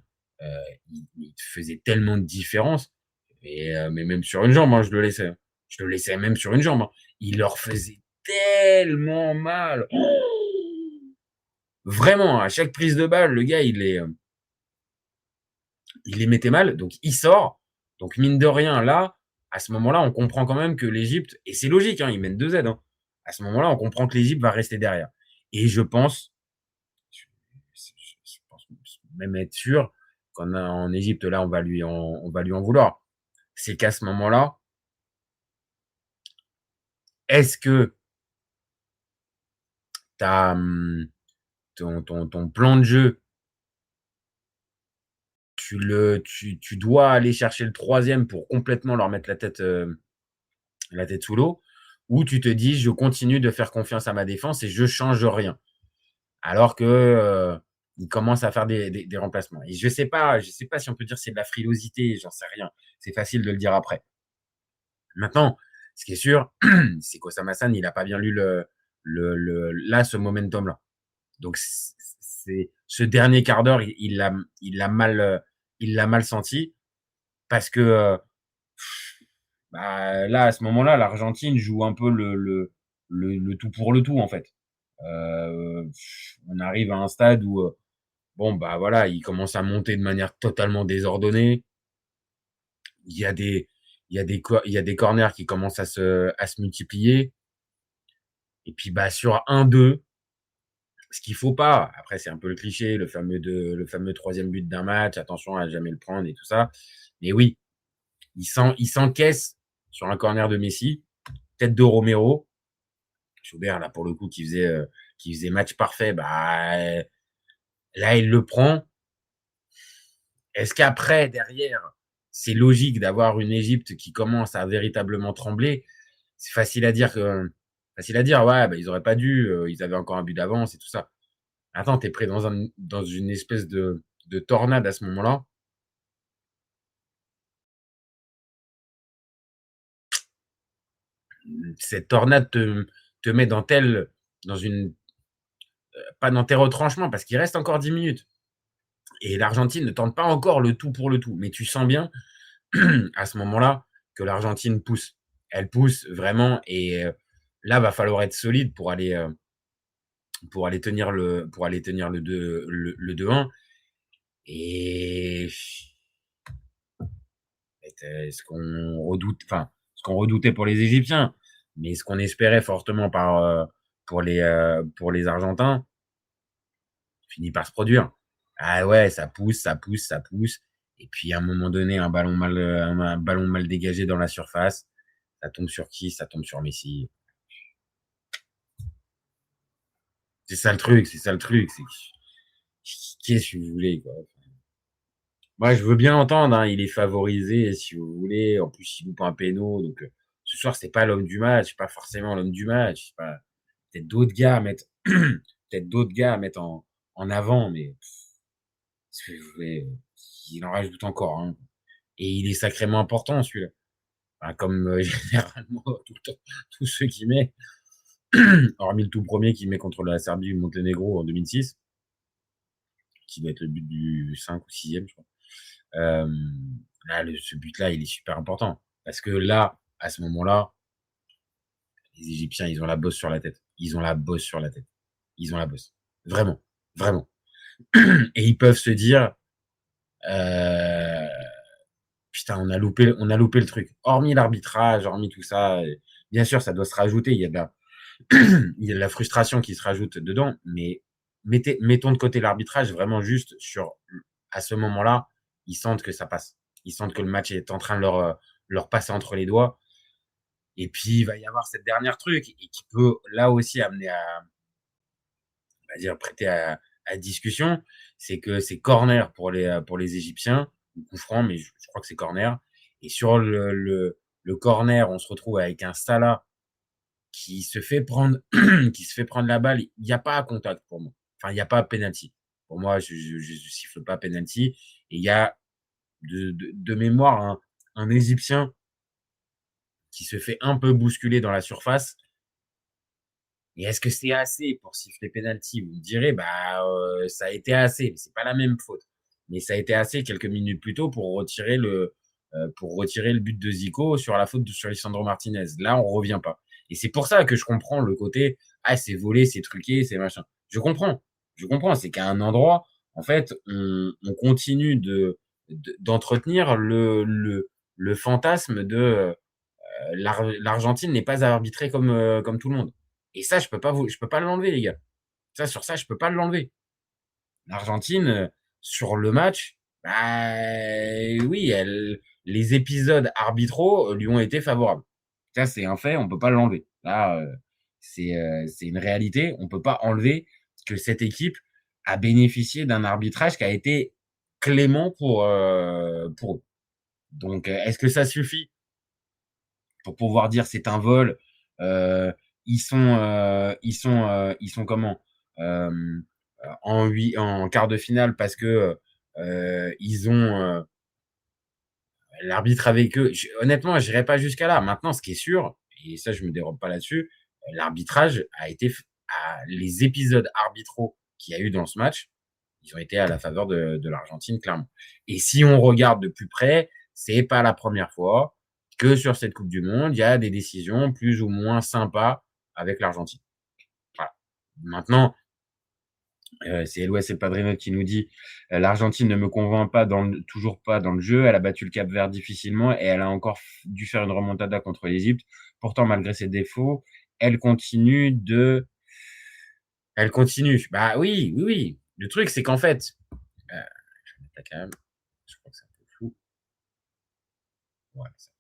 il faisait tellement de différence. Mais même sur une jambe, hein, je le laissais. Hein. Je le laissais même sur une jambe. Hein. Il leur faisait tellement mal. Vraiment, à chaque prise de balle, le gars, il les mettait mal. Donc, il sort. Donc, mine de rien, là, à ce moment-là, on comprend quand même que l'Égypte, et c'est logique, hein, ils mènent 2-Z. Hein. À ce moment-là, on comprend que l'Égypte va rester derrière. Et je pense même être sûr qu'en Égypte, là, on va lui en vouloir. C'est qu'à ce moment-là, est-ce que t'as ton plan de jeu, tu dois aller chercher le 3e pour complètement leur mettre la tête sous l'eau, ou tu te dis je continue de faire confiance à ma défense et je change rien, alors que il commence à faire des remplacements. Et je sais pas si on peut dire c'est de la frilosité, j'en sais rien. C'est facile de le dire après. Maintenant, ce qui est sûr, c'est qu'Osama Hassan, il a pas bien lu ce momentum-là. Donc, c'est ce dernier quart d'heure, il l'a mal senti parce que là, à ce moment-là, l'Argentine joue un peu le tout pour le tout, en fait. On arrive à un stade où, voilà, il commence à monter de manière totalement désordonnée. Il y a des corners qui commencent à se multiplier. Et puis, sur 1-2, ce qu'il faut pas, après c'est un peu le cliché, le fameux 3e but d'un match, attention à jamais le prendre et tout ça. Mais oui, il s'encaisse sur un corner de Messi, tête de Romero. Schubert, là, pour le coup, qui faisait match parfait, là, il le prend. Est-ce qu'après, derrière, c'est logique d'avoir une Égypte qui commence à véritablement trembler? C'est facile à dire, ouais, ils auraient pas dû, ils avaient encore un but d'avance et tout ça. Attends, t'es pris dans une espèce de tornade à ce moment-là. Cette tornade te met dans une, pas dans tes retranchements, parce qu'il reste encore 10 minutes. Et l'Argentine ne tente pas encore le tout pour le tout. Mais tu sens bien, à ce moment-là, que l'Argentine pousse. Elle pousse vraiment. Et là, va falloir être solide pour aller tenir le 2-1. Et ce qu'on redoutait pour les Égyptiens, mais ce qu'on espérait fortement pour les Argentins, finit par se produire. Ah ouais, ça pousse. Et puis à un moment donné, un ballon mal dégagé dans la surface, ça tombe sur qui? Ça tombe sur Messi. C'est ça le truc. Qu'est-ce que vous voulez, quoi. Moi, je veux bien entendre, hein, il est favorisé, si vous voulez. En plus, il loupe un péno. Donc, ce soir, c'est pas l'homme du match, pas forcément l'homme du match. C'est pas... Peut-être d'autres gars à mettre, en avant, mais ce que vous voulez, il en rajoute encore. Hein. Et il est sacrément important, celui-là. Enfin, comme généralement tous ceux qu'il met, hormis le tout premier qu'il met contre la Serbie ou le Monténégro en 2006, qui doit être le but du 5 ou 6e, je crois. Là, ce but-là, il est super important. Parce que là, à ce moment-là, les Égyptiens, ils ont la bosse sur la tête. Ils ont la bosse. Vraiment. Et ils peuvent se dire, putain, on a loupé le truc. Hormis l'arbitrage, hormis tout ça, bien sûr, ça doit se rajouter. Il y a de la frustration qui se rajoute dedans, mais mettons de côté l'arbitrage, vraiment juste à ce moment-là, ils sentent que ça passe. Ils sentent que le match est en train de leur passer entre les doigts. Et puis, il va y avoir cette dernière truc et qui peut, là aussi, amener on va dire, prêter à discussion. C'est que c'est corner pour les Égyptiens, coup franc, mais je crois que c'est corner. Et sur le corner, on se retrouve avec un Salah qui se fait prendre, qui se fait prendre la balle. Il n'y a pas à contact pour moi. Enfin, il n'y a pas à penalty. Pour moi, je siffle pas penalty. Et il y a de mémoire un Égyptien qui se fait un peu bousculer dans la surface. Et est-ce que c'est assez pour siffler penalty? Vous me direz, ça a été assez, mais c'est pas la même faute. Mais ça a été assez quelques minutes plus tôt pour retirer le but de Zico sur la faute sur Lisandro Martinez. Là, on revient pas. Et c'est pour ça que je comprends le côté, c'est volé, c'est truqué, c'est machin. Je comprends. C'est qu'à un endroit, en fait, on continue d'entretenir le fantasme de l'Argentine n'est pas arbitrée comme tout le monde. Et ça, je peux pas l'enlever, les gars. Sur ça, je peux pas l'enlever. L'Argentine, sur le match, oui, les épisodes arbitraux lui ont été favorables. Ça, c'est un fait, on peut pas l'enlever. Là, c'est une réalité. On peut pas enlever que cette équipe a bénéficié d'un arbitrage qui a été clément pour eux. Donc, est-ce que ça suffit pour pouvoir dire c'est un vol? Ils sont comment? En quart de finale parce que ils ont l'arbitre avec eux. Honnêtement, je n'irai pas jusqu'à là. Maintenant, ce qui est sûr, et ça, je me dérobe pas là-dessus, l'arbitrage a été les épisodes arbitraux qu'il y a eu dans ce match, ils ont été à la faveur de l'Argentine, clairement. Et si on regarde de plus près, c'est pas la première fois que sur cette Coupe du Monde, il y a des décisions plus ou moins sympas avec l'Argentine. Voilà. Maintenant, c'est Eloise El Padrino qui nous dit l'Argentine ne me convainc pas toujours pas dans le jeu. Elle a battu le Cap-Vert difficilement et elle a encore dû faire une remontada contre l'Égypte. Pourtant, malgré ses défauts, elle continue. Oui. Le truc, c'est qu'en fait, je vais mettre la cam. Je crois que c'est un peu flou. Ouais, c'est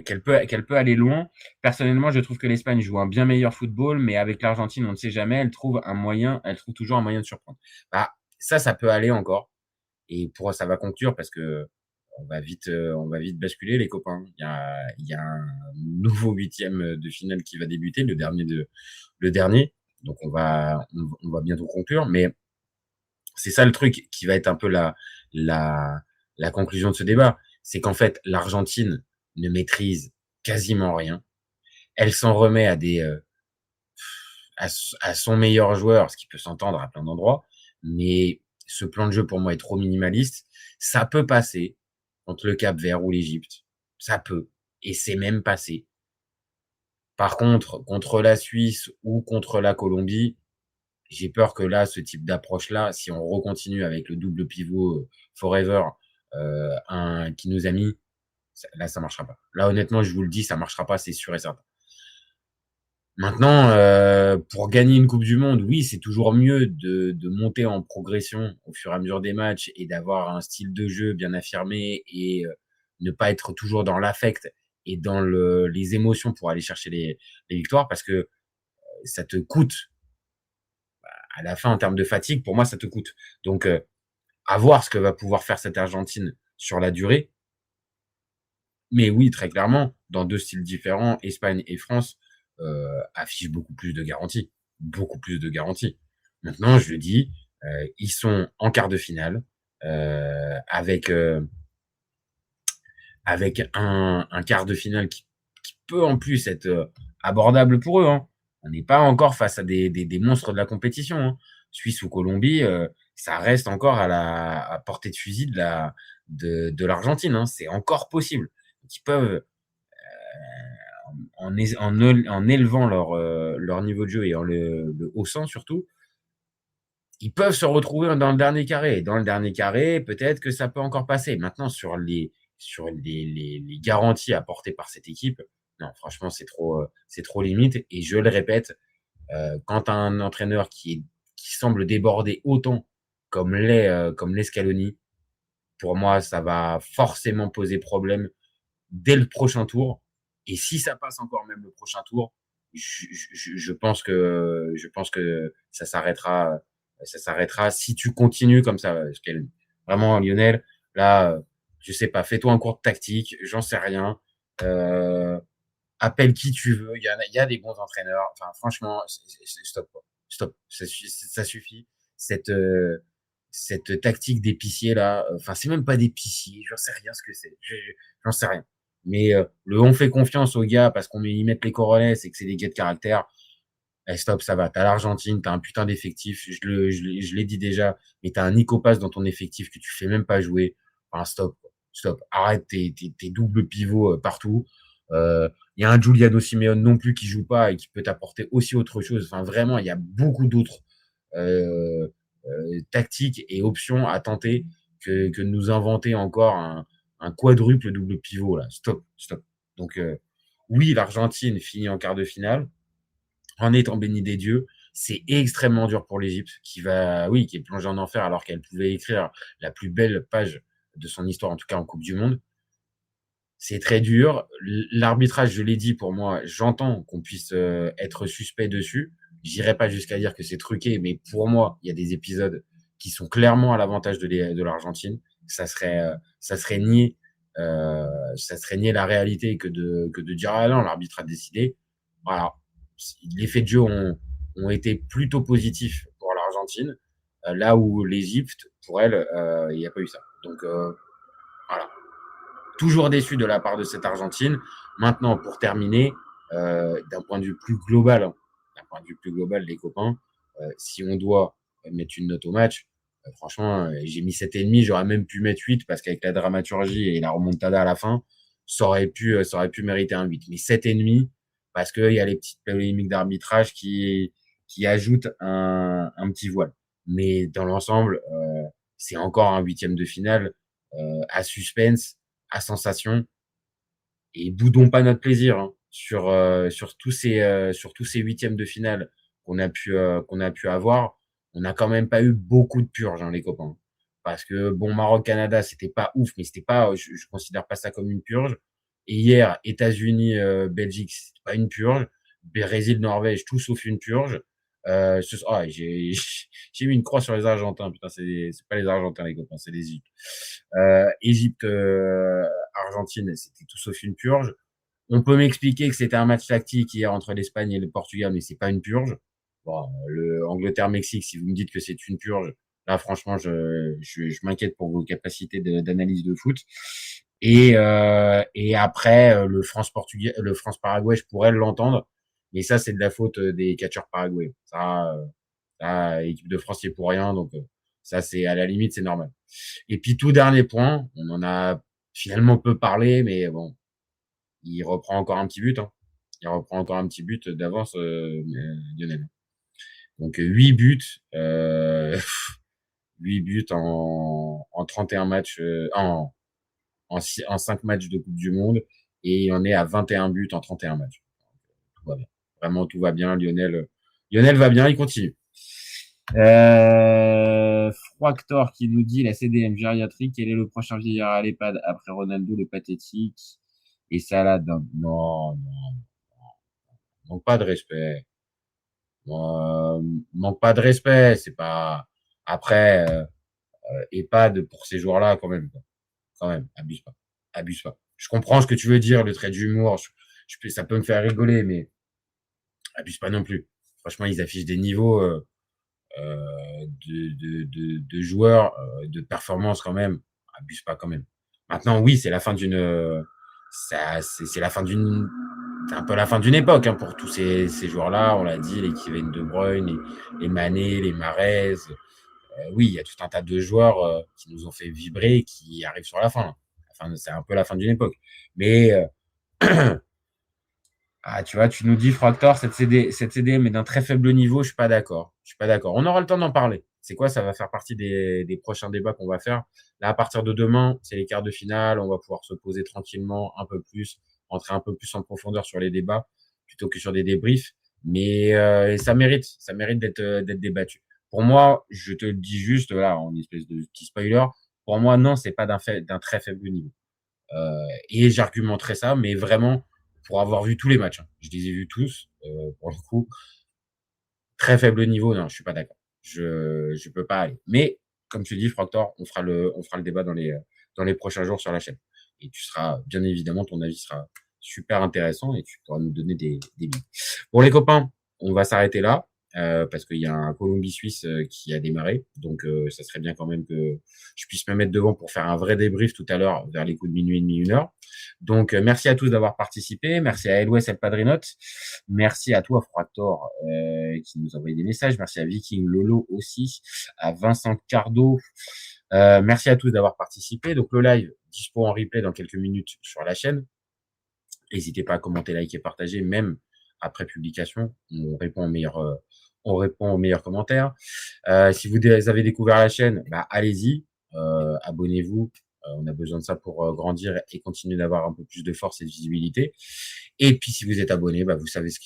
qu'elle peut aller loin. Personnellement, je trouve que l'Espagne joue un bien meilleur football, mais avec l'Argentine, on ne sait jamais. Elle trouve toujours un moyen de surprendre. Ça peut aller encore. Et ça va conclure parce que on va vite basculer, les copains. Il y a un nouveau 8e de finale qui va débuter, le dernier. Donc on va bientôt conclure, mais c'est ça le truc qui va être un peu la conclusion de ce débat, c'est qu'en fait, l'Argentine ne maîtrise quasiment rien. Elle s'en remet à son meilleur joueur, ce qui peut s'entendre à plein d'endroits, mais ce plan de jeu, pour moi, est trop minimaliste. Ça peut passer contre le Cap-Vert ou l'Égypte. Ça peut. Et c'est même passé. Par contre, contre la Suisse ou contre la Colombie, j'ai peur que là, ce type d'approche-là, si on recontinue avec le double pivot forever, qui nous a mis, là, ça marchera pas. Là, honnêtement, je vous le dis, ça marchera pas, c'est sûr et certain. Maintenant, pour gagner une Coupe du Monde, oui, c'est toujours mieux de monter en progression au fur et à mesure des matchs et d'avoir un style de jeu bien affirmé et ne pas être toujours dans l'affect et dans les émotions pour aller chercher les victoires parce que ça te coûte. À la fin, en termes de fatigue, pour moi, ça te coûte. Donc, à voir ce que va pouvoir faire cette Argentine sur la durée. Mais oui, très clairement, dans deux styles différents, Espagne et France affichent beaucoup plus de garanties. Beaucoup plus de garanties. Maintenant, je le dis, ils sont en quart de finale avec un quart de finale qui peut en plus être abordable pour eux. Hein. On n'est pas encore face à des monstres de la compétition. Hein. Suisse ou Colombie, ça reste encore à portée de fusil de l'Argentine. Hein. C'est encore possible. Donc, ils peuvent, en élevant leur niveau de jeu et en le haussant surtout, ils peuvent se retrouver dans le dernier carré. Et dans le dernier carré, peut-être que ça peut encore passer. Maintenant, sur les garanties apportées par cette équipe, non, franchement, c'est trop limite. Et je le répète, quand tu as un entraîneur qui semble déborder autant comme l'est Scaloni, pour moi, ça va forcément poser problème dès le prochain tour. Et si ça passe encore même le prochain tour, je pense que ça s'arrêtera si tu continues comme ça, Scaloni. Vraiment, Lionel, là, je sais pas, fais-toi un cours de tactique, j'en sais rien. appelle qui tu veux. Il y a des bons entraîneurs. Enfin, franchement, stop, quoi. Stop. Ça suffit. Cette, cette tactique d'épicier là, enfin, c'est même pas d'épicier. J'en sais rien ce que c'est. J'en sais rien. Mais on fait confiance aux gars parce qu'on y met les Corollets et que c'est des gars de caractère. Eh, stop, ça va. T'as l'Argentine, t'as un putain d'effectif. Je l'ai dit déjà, mais t'as un Nico Paz dans ton effectif que tu fais même pas jouer. Enfin, stop, quoi. Stop. Arrête tes doubles pivots partout. Il y a un Giuliano Simeone non plus qui joue pas et qui peut t'apporter aussi autre chose. Enfin, vraiment, il y a beaucoup d'autres euh, tactiques et options à tenter que de nous inventer encore un quadruple double pivot là. Stop, stop. Donc oui, l'Argentine finit en quart de finale en étant béni des dieux. C'est extrêmement dur pour l'Égypte qui est plongée en enfer alors qu'elle pouvait écrire la plus belle page de son histoire, en tout cas en Coupe du Monde. C'est très dur. L'arbitrage, je l'ai dit, pour moi, j'entends qu'on puisse être suspect dessus. J'irai pas jusqu'à dire que c'est truqué, mais pour moi, il y a des épisodes qui sont clairement à l'avantage de l'Argentine. Ça serait nier, la réalité que de dire ah non, l'arbitre a décidé. Voilà, les faits de jeu ont été plutôt positifs pour l'Argentine, là où l'Égypte, pour elle, il n'y a pas eu ça. Donc voilà. Toujours déçu de la part de cette Argentine. Maintenant, pour terminer, d'un point de vue plus global, les copains, si on doit mettre une note au match, franchement, j'ai mis 7,5, j'aurais même pu mettre 8 parce qu'avec la dramaturgie et la remontada à la fin, ça aurait pu mériter un 8. Mais 7,5 parce qu'il y a les petites polémiques d'arbitrage qui ajoutent un petit voile. Mais dans l'ensemble, c'est encore un huitième de finale à suspense, à sensation, et boudons pas notre plaisir hein, sur tous ces huitièmes de finale qu'on a pu avoir. On n'a quand même pas eu beaucoup de purges, hein, les copains. Parce que bon, Maroc-Canada, c'était pas ouf, mais c'était pas, je considère pas ça comme une purge. Et hier, États-Unis, Belgique, c'était pas une purge. Brésil, Norvège, tout sauf une purge. J'ai mis une croix sur les Argentins. Putain, c'est pas les Argentins, les copains, c'est les Égyptes. Égypte, Argentine, c'était tout sauf une purge. On peut m'expliquer que c'était un match tactique hier entre l'Espagne et le Portugal, mais c'est pas une purge. Bon, le Angleterre-Mexique, si vous me dites que c'est une purge, là, franchement, je m'inquiète pour vos capacités d'analyse de foot. Et après, le France-Paraguay, je pourrais l'entendre. Mais ça, c'est de la faute des catcheurs paraguayens. Ça, l'équipe de France, c'est pour rien. Donc, ça, c'est à la limite, c'est normal. Et puis, tout dernier point, on en a finalement peu parlé, mais bon, il reprend encore un petit but. Hein. Il reprend encore un petit but d'avance, Lionel. Donc, 8 buts, 8 buts en 31 matchs, en 5 matchs de Coupe du Monde. Et on est à 21 buts en 31 matchs. Tout va bien. Vraiment, tout va bien. Lionel va bien, il continue. Froictor qui nous dit la CDM gériatrique, quel est le prochain vieillard à l'EHPAD après Ronaldo le pathétique et Salah? Non, manque pas de respect. Manque pas de respect, c'est pas après EHPAD pour ces joueurs-là quand même, abuse pas. Je comprends ce que tu veux dire, le trait d'humour, ça peut me faire rigoler, mais abuse pas non plus. Franchement, ils affichent des niveaux de joueurs, de performance quand même. Abuse pas quand même. Maintenant, oui, c'est la fin d'une, c'est la fin d'une, c'est un peu la fin d'une époque hein, pour tous ces joueurs-là. On l'a dit, les Kevin De Bruyne, les Mané, les Mahrez. Oui, il y a tout un tas de joueurs qui nous ont fait vibrer, qui arrivent sur la fin. Enfin, c'est un peu la fin d'une époque. Mais ah, tu vois, tu nous dis, Fractor, cette CDM est d'un très faible niveau. Je suis pas d'accord. On aura le temps d'en parler. C'est quoi? Ça va faire partie des prochains débats qu'on va faire. Là, à partir de demain, c'est les quarts de finale. On va pouvoir se poser tranquillement un peu plus, entrer un peu plus en profondeur sur les débats plutôt que sur des débriefs. Mais ça mérite d'être débattu. Pour moi, je te le dis juste là, en espèce de petit spoiler. Pour moi, non, c'est pas d'un très faible niveau. Et j'argumenterai ça, mais vraiment pour avoir vu tous les matchs. Hein. Je les ai vus tous, pour le coup. Très faible niveau, non, je suis pas d'accord. Je peux pas aller. Mais, comme tu dis, Fractor, on fera le débat dans les prochains jours sur la chaîne. Et tu seras, bien évidemment, ton avis super intéressant et tu pourras nous donner des billes. Bon les copains, on va s'arrêter là. Parce qu'il y a un Colombie-Suisse qui a démarré. Donc, ça serait bien quand même que je puisse me mettre devant pour faire un vrai débrief tout à l'heure vers les coups de minuit et demi, 1 heure. Donc, merci à tous d'avoir participé. Merci à Elwes El Padrinote. Merci à toi, Froitor, qui nous a envoyé des messages. Merci à Viking Lolo aussi. À Vincent Cardo. Merci à tous d'avoir participé. Donc, le live dispo en replay dans quelques minutes sur la chaîne. N'hésitez pas à commenter, liker, partager, même après publication. On répond aux meilleurs commentaires. Si vous avez découvert la chaîne, allez-y, abonnez-vous. On a besoin de ça pour grandir et continuer d'avoir un peu plus de force et de visibilité. Et puis, si vous êtes abonné, vous savez ce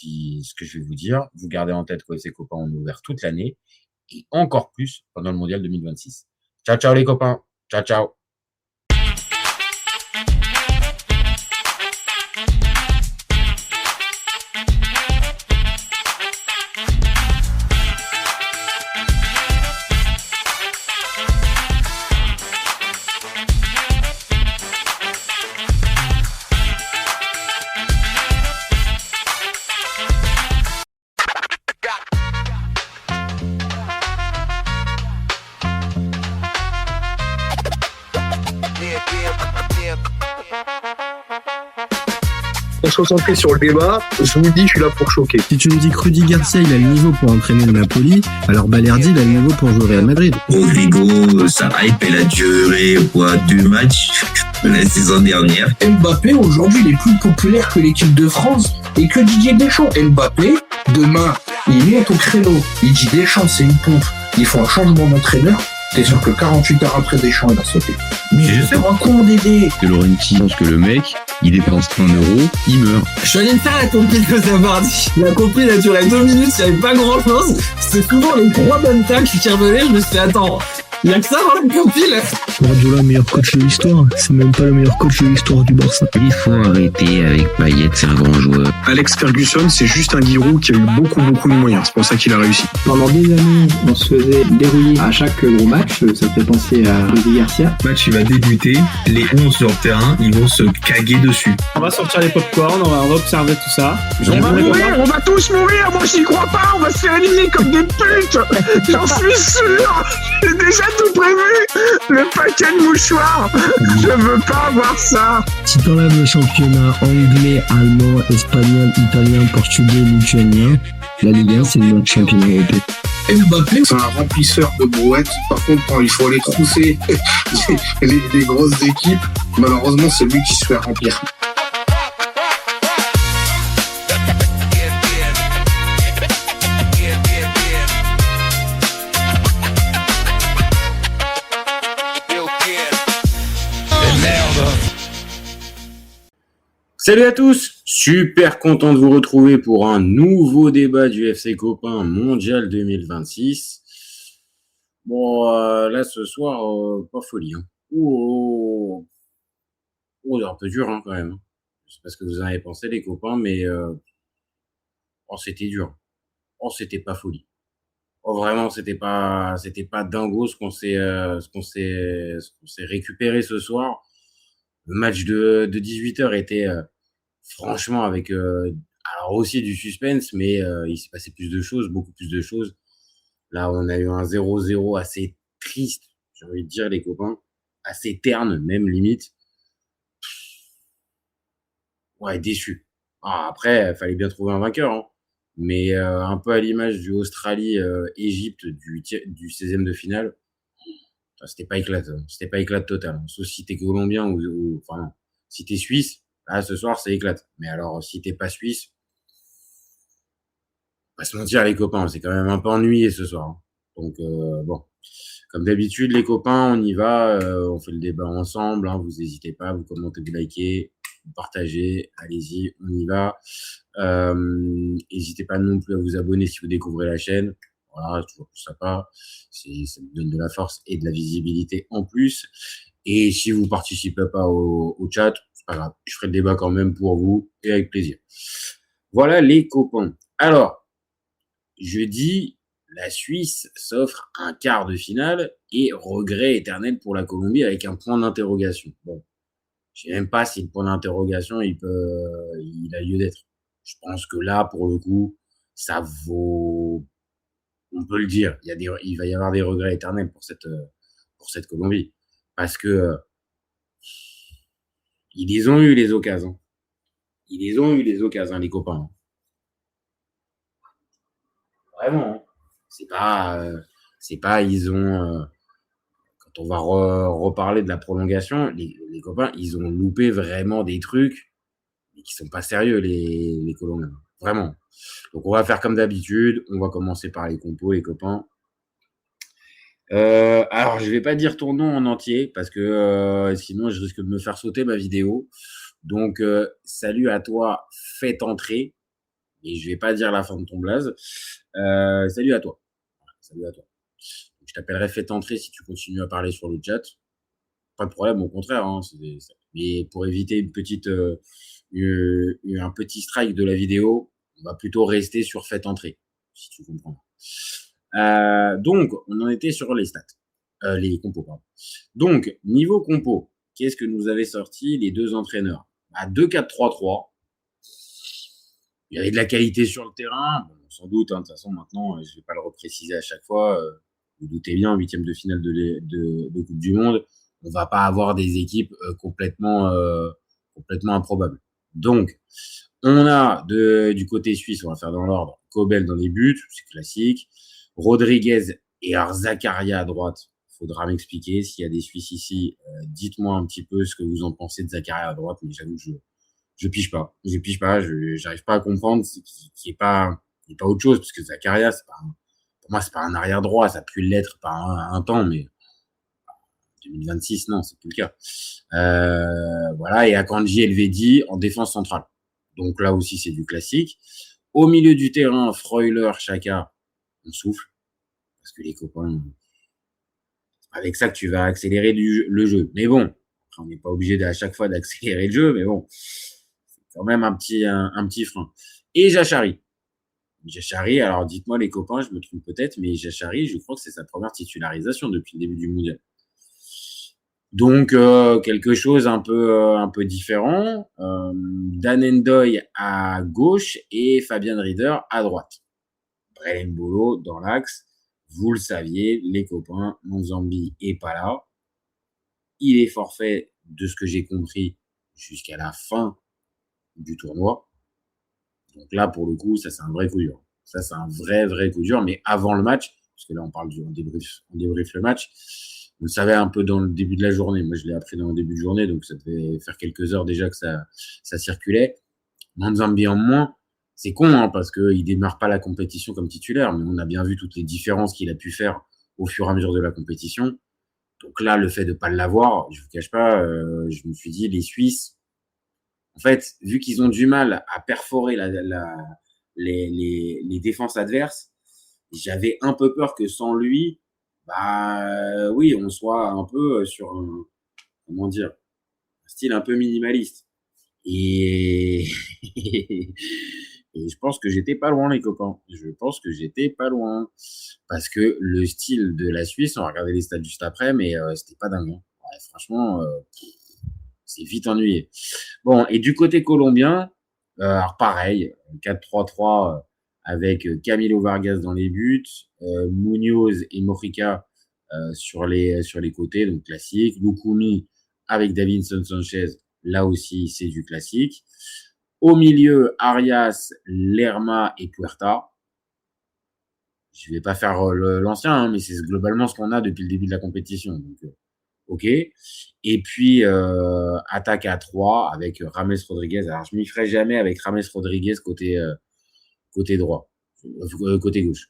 que je vais vous dire. Vous gardez en tête qu'OFC Copain, on est ouvert toute l'année et encore plus pendant le Mondial 2026. Ciao, ciao les copains. Ciao, ciao. Concentré sur le débat, je vous dis, je suis là pour choquer. Si tu me dis que Rudy Garcia, il a le niveau pour entraîner le Napoli, alors Balerdi, il a le niveau pour jouer au Real Madrid. Rodrigo, sa hype, elle a duré, 2 matchs la saison dernière. Mbappé, aujourd'hui, il est plus populaire que l'équipe de France et que Didier Deschamps. Mbappé, demain, il monte au créneau. Il dit Deschamps, c'est une pompe. Il faut un changement d'entraîneur. T'es sûr que 48 heures après Deschamps, il a sauté. Mais je sais pas con Dédé. Que Laurenti pense que le mec, il dépense 1 euro, il meurt. Je suis allé me faire la compile de Zabardi. La compile a duré 2 minutes, il n'y avait pas grand chose. C'était souvent les 3 bonnes tacles qui revenaient. Je me suis dit, attends, il y a que ça dans la compile. Guardiola, meilleur coach de l'histoire. C'est même pas le meilleur coach de l'histoire du Barça. Il faut arrêter avec Payet, c'est un grand joueur. Alex Ferguson, c'est juste un Giroud qui a eu beaucoup de moyens. C'est pour ça qu'il a réussi. Pendant des années, on se faisait dérouiller à chaque gros match. Ça fait penser à Rudy Garcia. Le match, il va débuter. Les 11 sur le terrain, ils vont se caguer dessus. On va sortir les popcorn, on va observer tout ça. On va mourir, on va tous mourir. Moi, j'y crois pas. On va se faire éliminer comme des putes. J'en suis sûr. J'ai déjà tout prévu. Le paquet de mouchoirs. Je veux pas avoir ça. Si t'enlèves le championnat anglais, allemand, espagnol, italien, portugais, lituanien, la Ligue 1, c'est le meilleur championnat européen. Mbappé, c'est un remplisseur de brouettes. Par contre, quand il faut aller trousser les grosses équipes, malheureusement, c'est lui qui se fait remplir. Salut à tous, super content de vous retrouver pour un nouveau débat du FC Copain Mondial 2026. Bon, là ce soir, pas folie. Hein. Oh, c'est un peu dur quand même. Je sais pas ce que vous en avez pensé les copains, mais c'était dur. C'était pas folie. Vraiment, c'était pas dingo ce qu'on s'est récupéré ce soir. Le match de 18h était franchement avec alors aussi du suspense, mais il s'est passé plus de choses, beaucoup plus de choses. Là, on a eu un 0-0 assez triste, j'ai envie de dire les copains, assez terne même limite. Ouais, déçu. Après, il fallait bien trouver un vainqueur, hein. Mais un peu à l'image du Australie-Égypte du 16e de finale. C'était pas éclate total. Sauf si t'es colombien ou enfin, si t'es suisse, là, ce soir, ça éclate. Mais alors, si t'es pas suisse, pas se mentir, les copains, c'est quand même un peu ennuyé ce soir. Hein. Donc, bon. Comme d'habitude, les copains, on y va, on fait le débat ensemble, hein, vous n'hésitez pas, vous commentez, vous likez, vous partagez, allez-y, on y va. N'hésitez pas non plus à vous abonner si vous découvrez la chaîne. Voilà, c'est toujours plus sympa. Ça me donne de la force et de la visibilité en plus. Et si vous participez pas au chat, c'est pas grave. Je ferai le débat quand même pour vous et avec plaisir. Voilà les copains. Alors, jeudi, la Suisse s'offre un quart de finale et regret éternel pour la Colombie avec un point d'interrogation. Bon. Je sais même pas si le point d'interrogation, il a lieu d'être. Je pense que là, pour le coup, ça vaut, on peut le dire, il va y avoir des regrets éternels pour cette Colombie. Parce que, ils les ont eu les occasions. Ils les ont eu les occasions, les copains. Vraiment. Hein. C'est pas, ils ont, quand on va reparler de la prolongation, les copains, ils ont loupé vraiment des trucs, mais qui sont pas sérieux, les Colombiens. Vraiment. Donc, on va faire comme d'habitude. On va commencer par les compos, les copains. Alors, je vais pas dire ton nom en entier parce que sinon, je risque de me faire sauter ma vidéo. Donc, salut à toi, faites entrer. Et je vais pas dire la fin de ton blaze. Salut à toi. Salut à toi. Donc, je t'appellerai faites entrer si tu continues à parler sur le chat. Pas de problème, au contraire. Hein, mais pour éviter un petit strike de la vidéo, on va plutôt rester sur faites entrer, si tu comprends. Donc, on en était sur les stats. Les compos, pardon. Donc, niveau compo, qu'est-ce que nous avaient sorti les deux entraîneurs? 2-4-3-3. Il y avait de la qualité sur le terrain. Bon, sans doute, hein, de toute façon, maintenant, je vais pas le repréciser à chaque fois. Vous doutez bien, 8e de finale de Coupe du Monde, on va pas avoir des équipes complètement improbables. Donc, on a du côté suisse, on va faire dans l'ordre, Kobel dans les buts, c'est classique. Rodriguez et Zakaria à droite. Faudra m'expliquer s'il y a des Suisses ici. Dites-moi un petit peu ce que vous en pensez de Zakaria à droite, mais j'avoue que je pige pas. J'arrive pas à comprendre qu'il n'y ait pas autre chose, parce que Zakaria, pour moi, c'est pas un arrière droit, ça a pu l'être par un temps, mais 2026, non, c'est plus le cas. Voilà, et Akanji Elvedi en défense centrale. Donc là aussi, c'est du classique. Au milieu du terrain, Freuler, Xhaka, on souffle, parce que les copains, c'est pas avec ça que tu vas accélérer le jeu. Mais bon, on n'est pas obligé à chaque fois d'accélérer le jeu, mais bon, c'est quand même un petit frein. Et Jachari, alors dites-moi les copains, je me trompe peut-être, mais Jachari, je crois que c'est sa première titularisation depuis le début du mondial. Donc quelque chose un peu différent. Dan Ndoye à gauche et Fabian Rieder à droite. Brelem Bolo dans l'axe. Vous le saviez, les copains, Monzambi est pas là. Il est forfait, de ce que j'ai compris, jusqu'à la fin du tournoi. Donc là, pour le coup, ça c'est un vrai coup dur. Ça c'est un vrai coup dur. Mais avant le match, parce que là on débrief le match. On le savait un peu dans le début de la journée. Moi, je l'ai appris dans le début de journée, donc ça devait faire quelques heures déjà que ça circulait. Monzambi en moins. C'est con, hein, parce qu'il démarre pas la compétition comme titulaire, mais on a bien vu toutes les différences qu'il a pu faire au fur et à mesure de la compétition. Donc là, le fait de pas l'avoir, je vous cache pas, je me suis dit, les Suisses, en fait, vu qu'ils ont du mal à perforer les défenses adverses, j'avais un peu peur que sans lui, oui, on soit un peu sur un style un peu minimaliste. Et je pense que j'étais pas loin, les copains. Je pense que j'étais pas loin. Parce que le style de la Suisse, on va regarder les stats juste après, mais c'était pas dingue. Ouais, franchement, c'est vite ennuyé. Bon, et du côté colombien, alors pareil, 4-3-3 avec Camilo Vargas dans les buts, Munoz et Mojica sur les côtés, donc classique. Lukumi avec Davinson Sanchez, là aussi, c'est du classique. Au milieu, Arias, Lerma et Puerta. Je vais pas faire l'ancien, hein, mais c'est globalement ce qu'on a depuis le début de la compétition. Donc, ok. Et puis, attaque à 3 avec Rames Rodriguez. Alors, je m'y ferai jamais avec Rames Rodriguez côté droit. Côté gauche.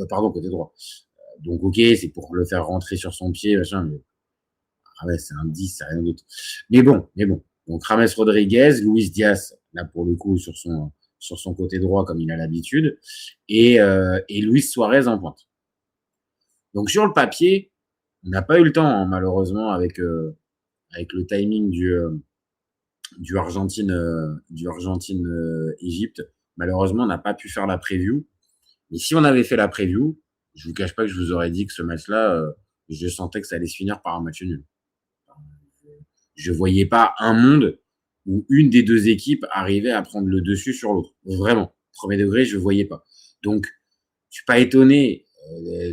Pardon, côté droit. Donc, ok, c'est pour le faire rentrer sur son pied, machin, mais ouais, c'est un 10, c'est rien d'autre. Mais bon. Donc, Rames Rodriguez, Luis Diaz, là, pour le coup, sur son côté droit, comme il a l'habitude, et Luis Suarez en pointe. Donc, sur le papier, on n'a pas eu le temps, hein, malheureusement, avec le timing du Argentine-Égypte. Malheureusement, on n'a pas pu faire la preview. Mais si on avait fait la preview, je vous cache pas que je vous aurais dit que ce match-là, je sentais que ça allait se finir par un match nul. je voyais pas un monde où une des deux équipes arrivait à prendre le dessus sur l'autre. Vraiment, premier degré, je voyais pas. Donc, je suis pas étonné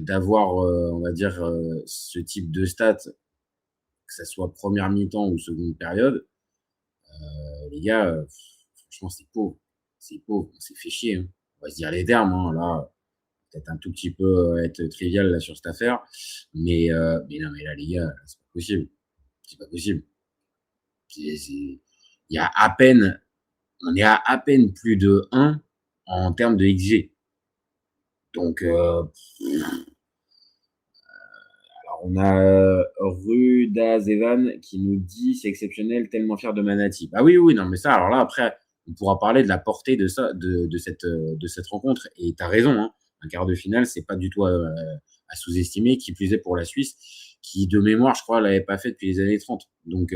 d'avoir, on va dire, ce type de stats, que ça soit première mi-temps ou seconde période. Les gars, franchement, c'est pauvre. C'est pauvre. On s'est fait chier. Hein. On va se dire les termes. Hein. Là, peut-être un tout petit peu être trivial là sur cette affaire. Mais non, mais là, les gars, c'est pas possible. C'est pas possible. Il y a à peine, on est à peine plus de 1 en termes de XG. Donc, alors on a Ruda Zevan qui nous dit c'est exceptionnel, tellement fier de Manati. Bah oui, non, mais ça, alors là, après, on pourra parler de la portée de ça, de cette rencontre. Et t'as raison, hein. Un quart de finale, c'est pas du tout à sous-estimer, qui plus est pour la Suisse, qui, de mémoire, je crois, l'avait pas fait depuis les années 30. Donc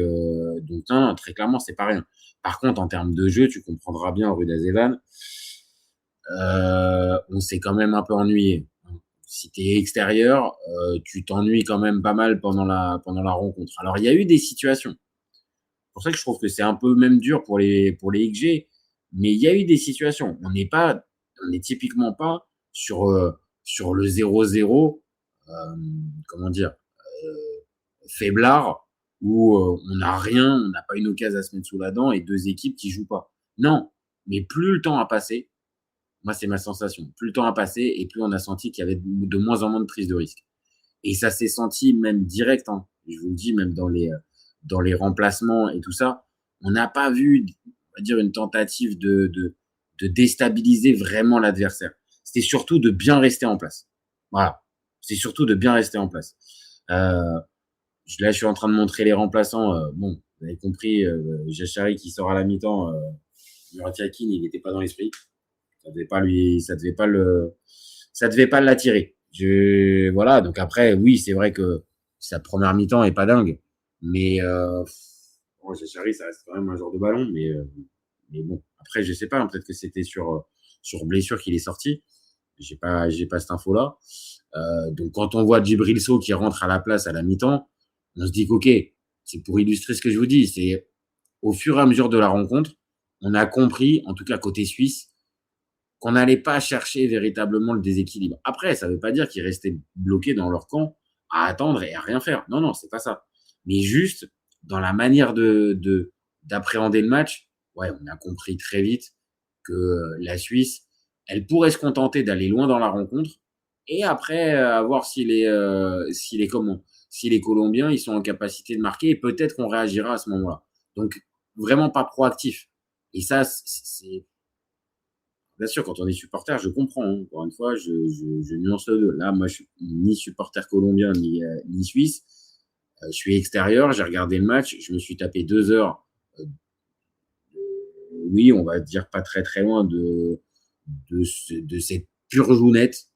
non, très clairement, c'est pas rien. Par contre, en termes de jeu, tu comprendras bien, Ruda Zevan, on s'est quand même un peu ennuyé. Si t'es extérieur, tu t'ennuies quand même pas mal pendant la rencontre. Alors, il y a eu des situations. C'est pour ça que je trouve que c'est un peu même dur pour les XG, mais il y a eu des situations. On n'est typiquement pas sur le 0-0, comment dire, faiblard, où on n'a rien, on n'a pas une occasion à se mettre sous la dent et deux équipes qui jouent pas. Non, mais plus le temps a passé, moi c'est ma sensation, plus le temps a passé et plus on a senti qu'il y avait de moins en moins de prise de risque. Et ça s'est senti même direct, hein, je vous le dis, même dans les remplacements et tout ça, on n'a pas vu, on va dire, une tentative de déstabiliser vraiment l'adversaire. C'était surtout de bien rester en place. Voilà. C'est surtout de bien rester en place. Là, je suis en train de montrer les remplaçants. Bon, vous avez compris, Jachari qui sort à la mi-temps, Murat Yakin, il n'était pas dans l'esprit. Ça devait pas l'attirer. Voilà. Donc après, oui, c'est vrai que sa première mi-temps est pas dingue. Mais, Jachari, ça reste quand même un joueur de ballon. Mais bon, après, je sais pas, hein, peut-être que c'était sur blessure qu'il est sorti. J'ai pas cette info-là. Donc, quand on voit Djibril Sow qui rentre à la place à la mi-temps, on se dit qu'ok, c'est pour illustrer ce que je vous dis. C'est au fur et à mesure de la rencontre, on a compris, en tout cas côté suisse, qu'on n'allait pas chercher véritablement le déséquilibre. Après, ça veut pas dire qu'ils restaient bloqués dans leur camp à attendre et à rien faire. Non, c'est pas ça. Mais juste, dans la manière d'appréhender le match, ouais, on a compris très vite que la Suisse, elle pourrait se contenter d'aller loin dans la rencontre et après voir si les Colombiens ils sont en capacité de marquer et peut-être qu'on réagira à ce moment-là. Donc vraiment pas proactif. Et ça, c'est bien sûr quand on est supporter, je comprends. Hein. Encore une fois, je nuance le deux. Là, moi, je suis ni supporter colombien ni suisse. Je suis extérieur, j'ai regardé le match, je me suis tapé 2 heures. Oui, on va dire pas très très loin de cette purgeounette,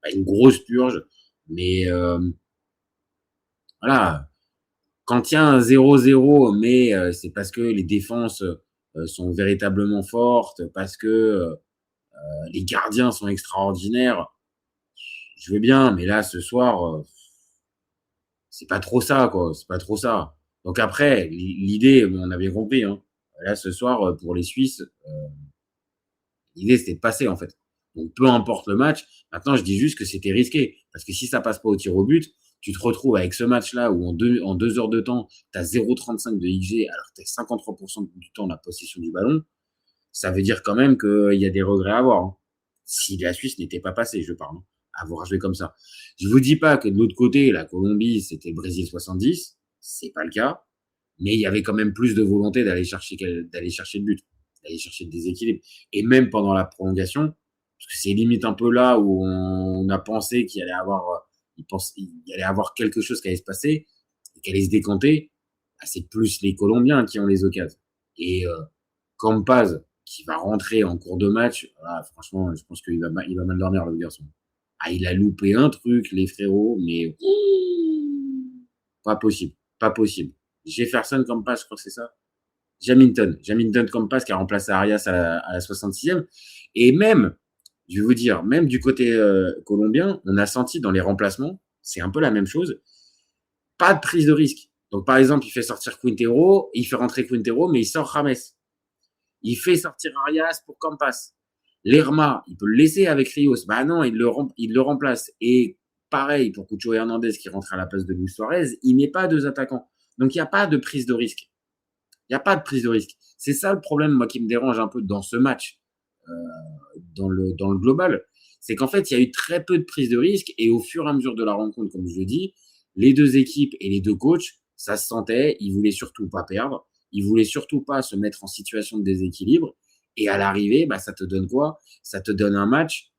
pas une grosse purge, mais voilà, quand il y a un 0-0, mais c'est parce que les défenses sont véritablement fortes, parce que les gardiens sont extraordinaires, je veux bien, mais là, ce soir, c'est pas trop ça, quoi, c'est pas trop ça. Donc après, l'idée, on a bien compris, hein. Là, ce soir, pour les Suisses, l'idée, c'était de passer, en fait. Donc, peu importe le match. Maintenant, je dis juste que c'était risqué. Parce que si ça passe pas au tir au but, tu te retrouves avec ce match-là où en 2 heures de temps, tu as 0,35 de XG alors que tu as 53% du temps la possession du ballon. Ça veut dire quand même qu'il y a des regrets à avoir. Hein. Si la Suisse n'était pas passée, je parle, hein, à avoir joué comme ça. Je vous dis pas que de l'autre côté, la Colombie, c'était Brésil 70. C'est pas le cas. Mais il y avait quand même plus de volonté d'aller chercher le but, d'aller chercher le déséquilibre. Et même pendant la prolongation, parce que c'est limite un peu là où on a pensé qu'il allait avoir quelque chose qui allait se passer, et qui allait se décanter, bah, c'est plus les Colombiens qui ont les occasions. Et Campaz, qui va rentrer en cours de match, voilà, franchement, je pense qu'il va mal dormir, le garçon. Ah, il a loupé un truc, les frérots, mais pas possible. Jefferson Campaz, je crois que c'est ça. Jamilton Campaz qui a remplacé Arias à la 66e. Et même, je vais vous dire, même du côté colombien, on a senti dans les remplacements, c'est un peu la même chose, pas de prise de risque. Donc, par exemple, il fait sortir Quintero, il fait rentrer Quintero, mais il sort James. Il fait sortir Arias pour Campas. Lerma, il peut le laisser avec Rios. Bah non, il le remplace. Et pareil pour Cucho Hernandez qui rentre à la place de Luis Suarez, il n'est pas deux attaquants. Donc, il n'y a pas de prise de risque. Il n'y a pas de prise de risque. C'est ça le problème, moi, qui me dérange un peu dans ce match, dans le global. C'est qu'en fait, il y a eu très peu de prise de risque et au fur et à mesure de la rencontre, comme je le dis, les deux équipes et les deux coachs, ça se sentait, ils voulaient surtout pas perdre, ils voulaient surtout pas se mettre en situation de déséquilibre. Et à l'arrivée, bah, ça te donne quoi? Ça te donne un match,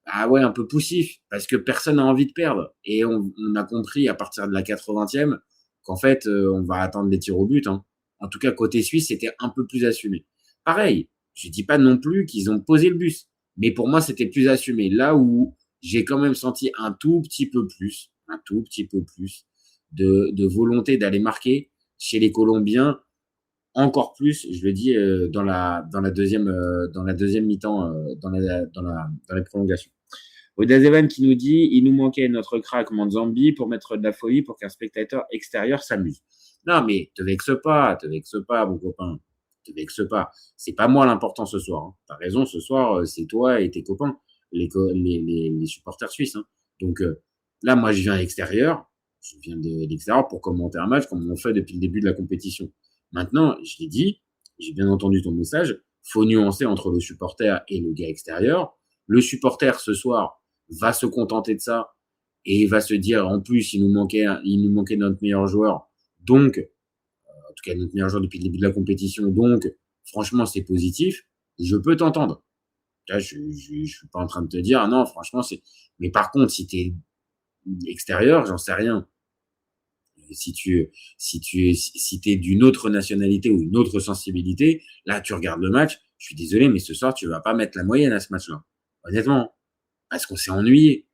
ah ouais, un peu poussif, parce que personne n'a envie de perdre. Et on a compris à partir de la 80e qu'en fait, on va attendre les tirs au but. Hein. En tout cas, côté suisse, c'était un peu plus assumé. Pareil, je dis pas non plus qu'ils ont posé le bus, mais pour moi, c'était plus assumé. Là où j'ai quand même senti un tout petit peu plus de volonté d'aller marquer chez les Colombiens, encore plus, je le dis, dans la deuxième mi-temps, dans les prolongations. Odazevan qui nous dit, il nous manquait notre crack Manzambi pour mettre de la folie pour qu'un spectateur extérieur s'amuse. Non, mais te vexe pas, mon copain. Te vexe pas. C'est pas moi l'important ce soir. Hein. T'as raison, ce soir, c'est toi et tes copains, les supporters suisses. Hein. Donc là, moi, je viens à l'extérieur. Je viens de l'extérieur pour commenter un match comme on fait depuis le début de la compétition. Maintenant, je l'ai dit, j'ai bien entendu ton message, faut nuancer entre le supporter et le gars extérieur. Le supporter, ce soir, va se contenter de ça et va se dire, en plus, il nous manquait notre meilleur joueur. Donc, en tout cas, notre meilleur joueur depuis le début de la compétition. Donc, franchement, c'est positif. Je peux t'entendre. Là, je suis pas en train de te dire, ah non, franchement, c'est... Mais par contre, si t'es extérieur, j'en sais rien. Si t'es d'une autre nationalité ou une autre sensibilité, là, tu regardes le match, je suis désolé, mais ce soir, tu vas pas mettre la moyenne à ce match-là. Honnêtement. Parce qu'on s'est ennuyé.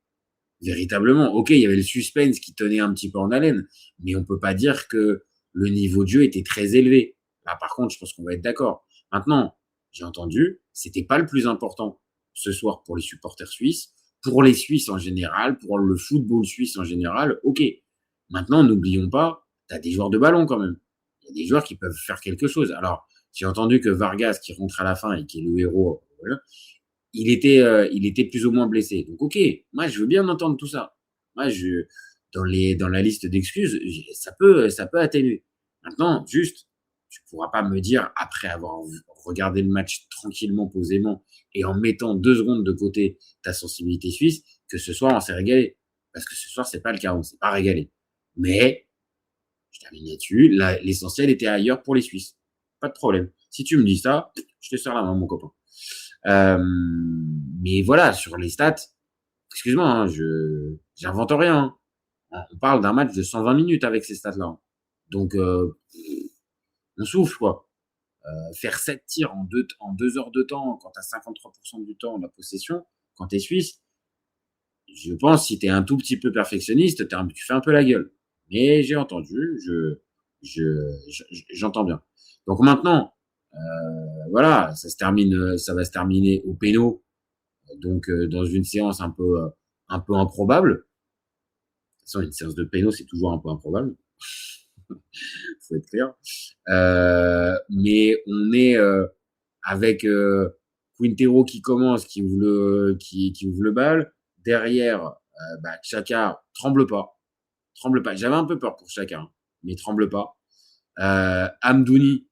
Véritablement. Ok, il y avait le suspense qui tenait un petit peu en haleine, mais on peut pas dire que le niveau de jeu était très élevé. Là, par contre, je pense qu'on va être d'accord. Maintenant, j'ai entendu, c'était pas le plus important ce soir pour les supporters suisses, pour les Suisses en général, pour le football suisse en général, ok. Maintenant, n'oublions pas, tu as des joueurs de ballon quand même. Il y a des joueurs qui peuvent faire quelque chose. Alors, j'ai entendu que Vargas, qui rentre à la fin et qui est le héros, voilà, il était plus ou moins blessé. Donc, ok, moi, je veux bien entendre tout ça. Moi, dans la liste d'excuses, ça peut atténuer. Maintenant, juste, tu pourras pas me dire, après avoir regardé le match tranquillement, posément, et en mettant 2 secondes de côté ta sensibilité suisse, que ce soir, on s'est régalé. Parce que ce soir, c'est pas le cas, on s'est pas régalé. Mais, je termine là-dessus, l'essentiel était ailleurs pour les Suisses. Pas de problème. Si tu me dis ça, je te sers la main, mon copain. Mais voilà, sur les stats, excuse-moi, hein, j'invente rien. Hein. On parle d'un match de 120 minutes avec ces stats-là. Donc, on souffle, quoi. Faire 7 tirs en 2 heures de temps, quand t'as 53% du temps de la possession, quand t'es suisse, je pense, si t'es un tout petit peu perfectionniste, tu fais un peu la gueule. Mais j'ai entendu, j'entends bien. Donc maintenant, voilà, ça va se terminer au péno, donc dans une séance un peu improbable. De toute façon, une séance de péno, c'est toujours un peu improbable. Faut être clair. Mais on est avec Quintero qui commence, qui ouvre le bal. Derrière, Xhaka tremble pas. J'avais un peu peur pour Xhaka, hein, mais tremble pas. Amdouni,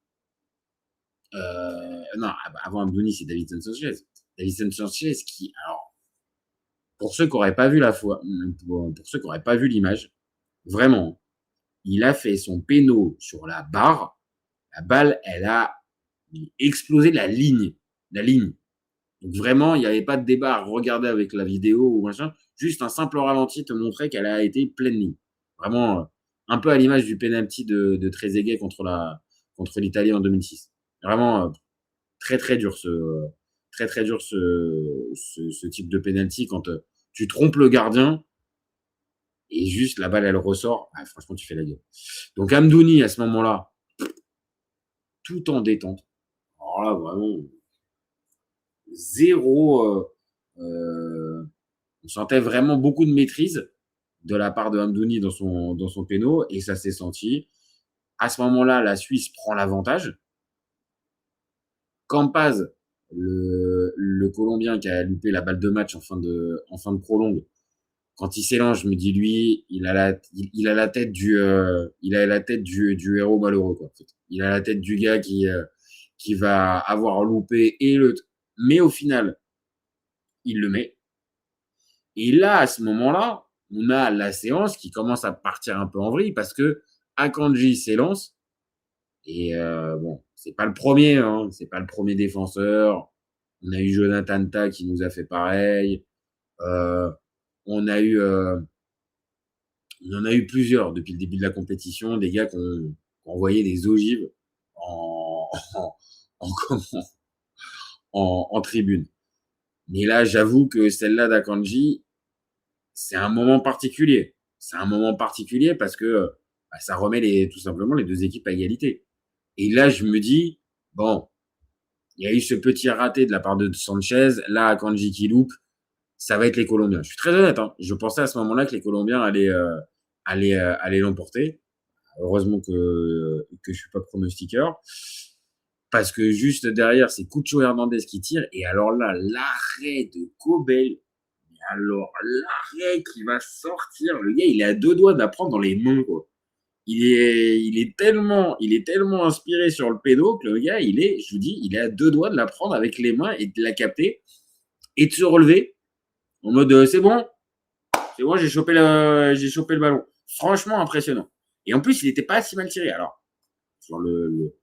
non, avant Amdouni, c'est Davinson Sanchez. Davinson Sanchez qui, alors, pour ceux qui n'auraient pas vu pour ceux qui n'auraient pas vu l'image, vraiment, il a fait son péno sur la barre. La balle, elle a explosé la ligne. Donc vraiment, il n'y avait pas de débat à regarder avec la vidéo ou machin. Juste un simple ralenti te montrait qu'elle a été pleine ligne. Vraiment, un peu à l'image du penalty de Trezeguet contre l'Italie en 2006. Vraiment, très très dur ce type de penalty quand tu trompes le gardien et juste la balle elle ressort. Ah, franchement, tu fais la gueule. Donc Amdouni à ce moment-là, tout en détente. Alors là, vraiment zéro. On sentait vraiment beaucoup de maîtrise. de la part de Hamdouni dans son péno, et ça s'est senti. À ce moment-là, la Suisse prend l'avantage. Campaz, le Colombien qui a loupé la balle de match en fin de prolongue, quand il s'élance, je me dis, lui, il a la tête du héros malheureux, quoi, en fait. Il a la tête du gars qui va avoir loupé mais au final, il le met. Et là, à ce moment-là, on a la séance qui commence à partir un peu en vrille parce que Akanji s'élance. Et bon, c'est pas le premier, hein, c'est pas le premier défenseur. On a eu Jonathan Tah qui nous a fait pareil. On en a eu plusieurs depuis le début de la compétition, des gars qui ont envoyé des ogives en tribune. Mais là, j'avoue que celle-là d'Akanji, c'est un moment particulier. C'est un moment particulier parce que ça remet tout simplement les deux équipes à égalité. Et là, je me dis, bon, il y a eu ce petit raté de la part de Sanchez. Là, Akanji qui loupe, ça va être les Colombiens. Je suis très honnête, hein. Je pensais à ce moment-là que les Colombiens allaient l'emporter. Heureusement que je suis pas pronostiqueur. Parce que juste derrière, c'est Cucho Hernandez qui tire. Et alors là, l'arrêt de Kobel. Alors, l'arrêt qui va sortir. Le gars, il est à deux doigts de la prendre dans les mains, quoi. Il est tellement inspiré sur le pédo que le gars, je vous dis, il est à deux doigts de la prendre avec les mains et de la capter et de se relever en mode c'est bon, j'ai chopé le ballon. Franchement impressionnant. Et en plus, il n'était pas si mal tiré. Alors, sur le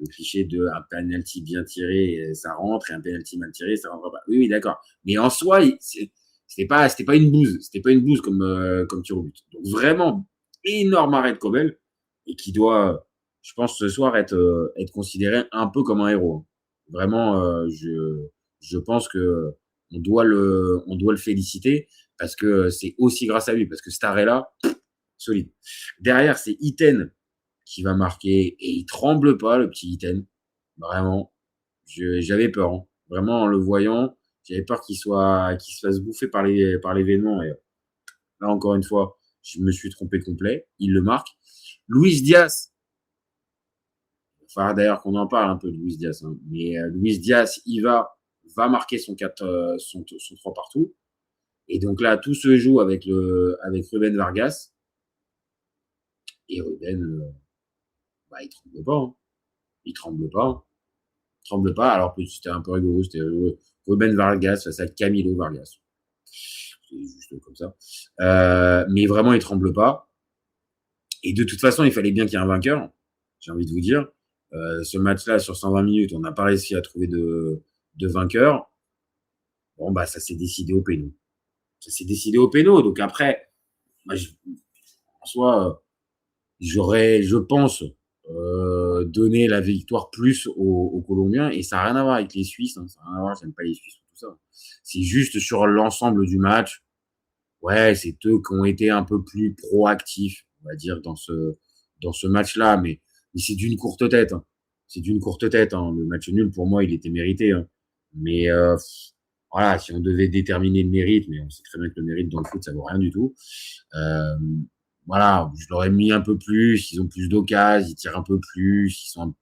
cliché de un penalty bien tiré, ça rentre, et un penalty mal tiré, ça rentre pas. Oui, d'accord. Mais en soi, c'était pas une bouse. C'était pas une bouse comme tir au but. Donc vraiment, énorme arrêt de Kobel et qui doit, je pense, ce soir être considéré un peu comme un héros. Vraiment, je pense que on doit le féliciter parce que c'est aussi grâce à lui, parce que cet arrêt-là, solide. Derrière, c'est Itten qui va marquer et il tremble pas, le petit Itten. Vraiment, j'avais peur. Hein. Vraiment, en le voyant, j'avais peur qu'il se fasse bouffer par l'événement. Et là, encore une fois, je me suis trompé complet. Il le marque. Luis Diaz. Il va falloir d'ailleurs qu'on en parle un peu de Luis Diaz. Hein. Mais Luis Diaz, il va marquer son 3 partout. Et donc là, tout se joue avec Ruben Vargas. Et Ruben, il tremble pas. Hein. Il tremble pas. Alors que c'était un peu rigolo. C'était Ruben Vargas face à Camilo Vargas. C'est juste comme ça. Mais vraiment, il tremble pas. Et de toute façon, il fallait bien qu'il y ait un vainqueur. J'ai envie de vous dire. Ce match-là, sur 120 minutes, on n'a pas réussi à trouver de vainqueur. Bon, ça s'est décidé au péno. Donc après, en soi, j'aurais, je pense, donné la victoire plus aux Colombiens. Et ça n'a rien à voir avec les Suisses. Hein. Ça n'a rien à voir, j'aime pas les Suisses, tout ça. C'est juste sur l'ensemble du match. Ouais, c'est eux qui ont été un peu plus proactifs, on va dire, dans ce match-là. Mais c'est d'une courte tête. Hein. C'est d'une courte tête. Hein. Le match nul, pour moi, il était mérité. Hein. Mais voilà, si on devait déterminer le mérite, mais on sait très bien que le mérite dans le foot, ça vaut rien du tout. Voilà, je l'aurais mis un peu plus. Ils ont plus d'occasions, ils tirent un peu plus, ils sont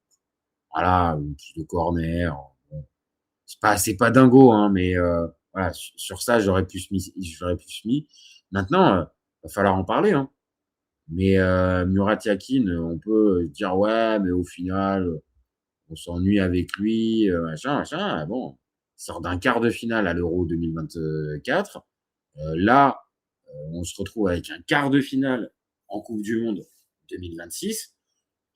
plus de corner. Bon. C'est pas dingo, hein, mais voilà, sur ça, j'aurais pu se mis. Maintenant, va falloir en parler, hein. Mais Murat Yakin, on peut dire ouais, mais au final, on s'ennuie avec lui, machin. Bon, il sort d'un quart de finale à l'Euro 2024. Là, on se retrouve avec un quart de finale en Coupe du Monde 2026.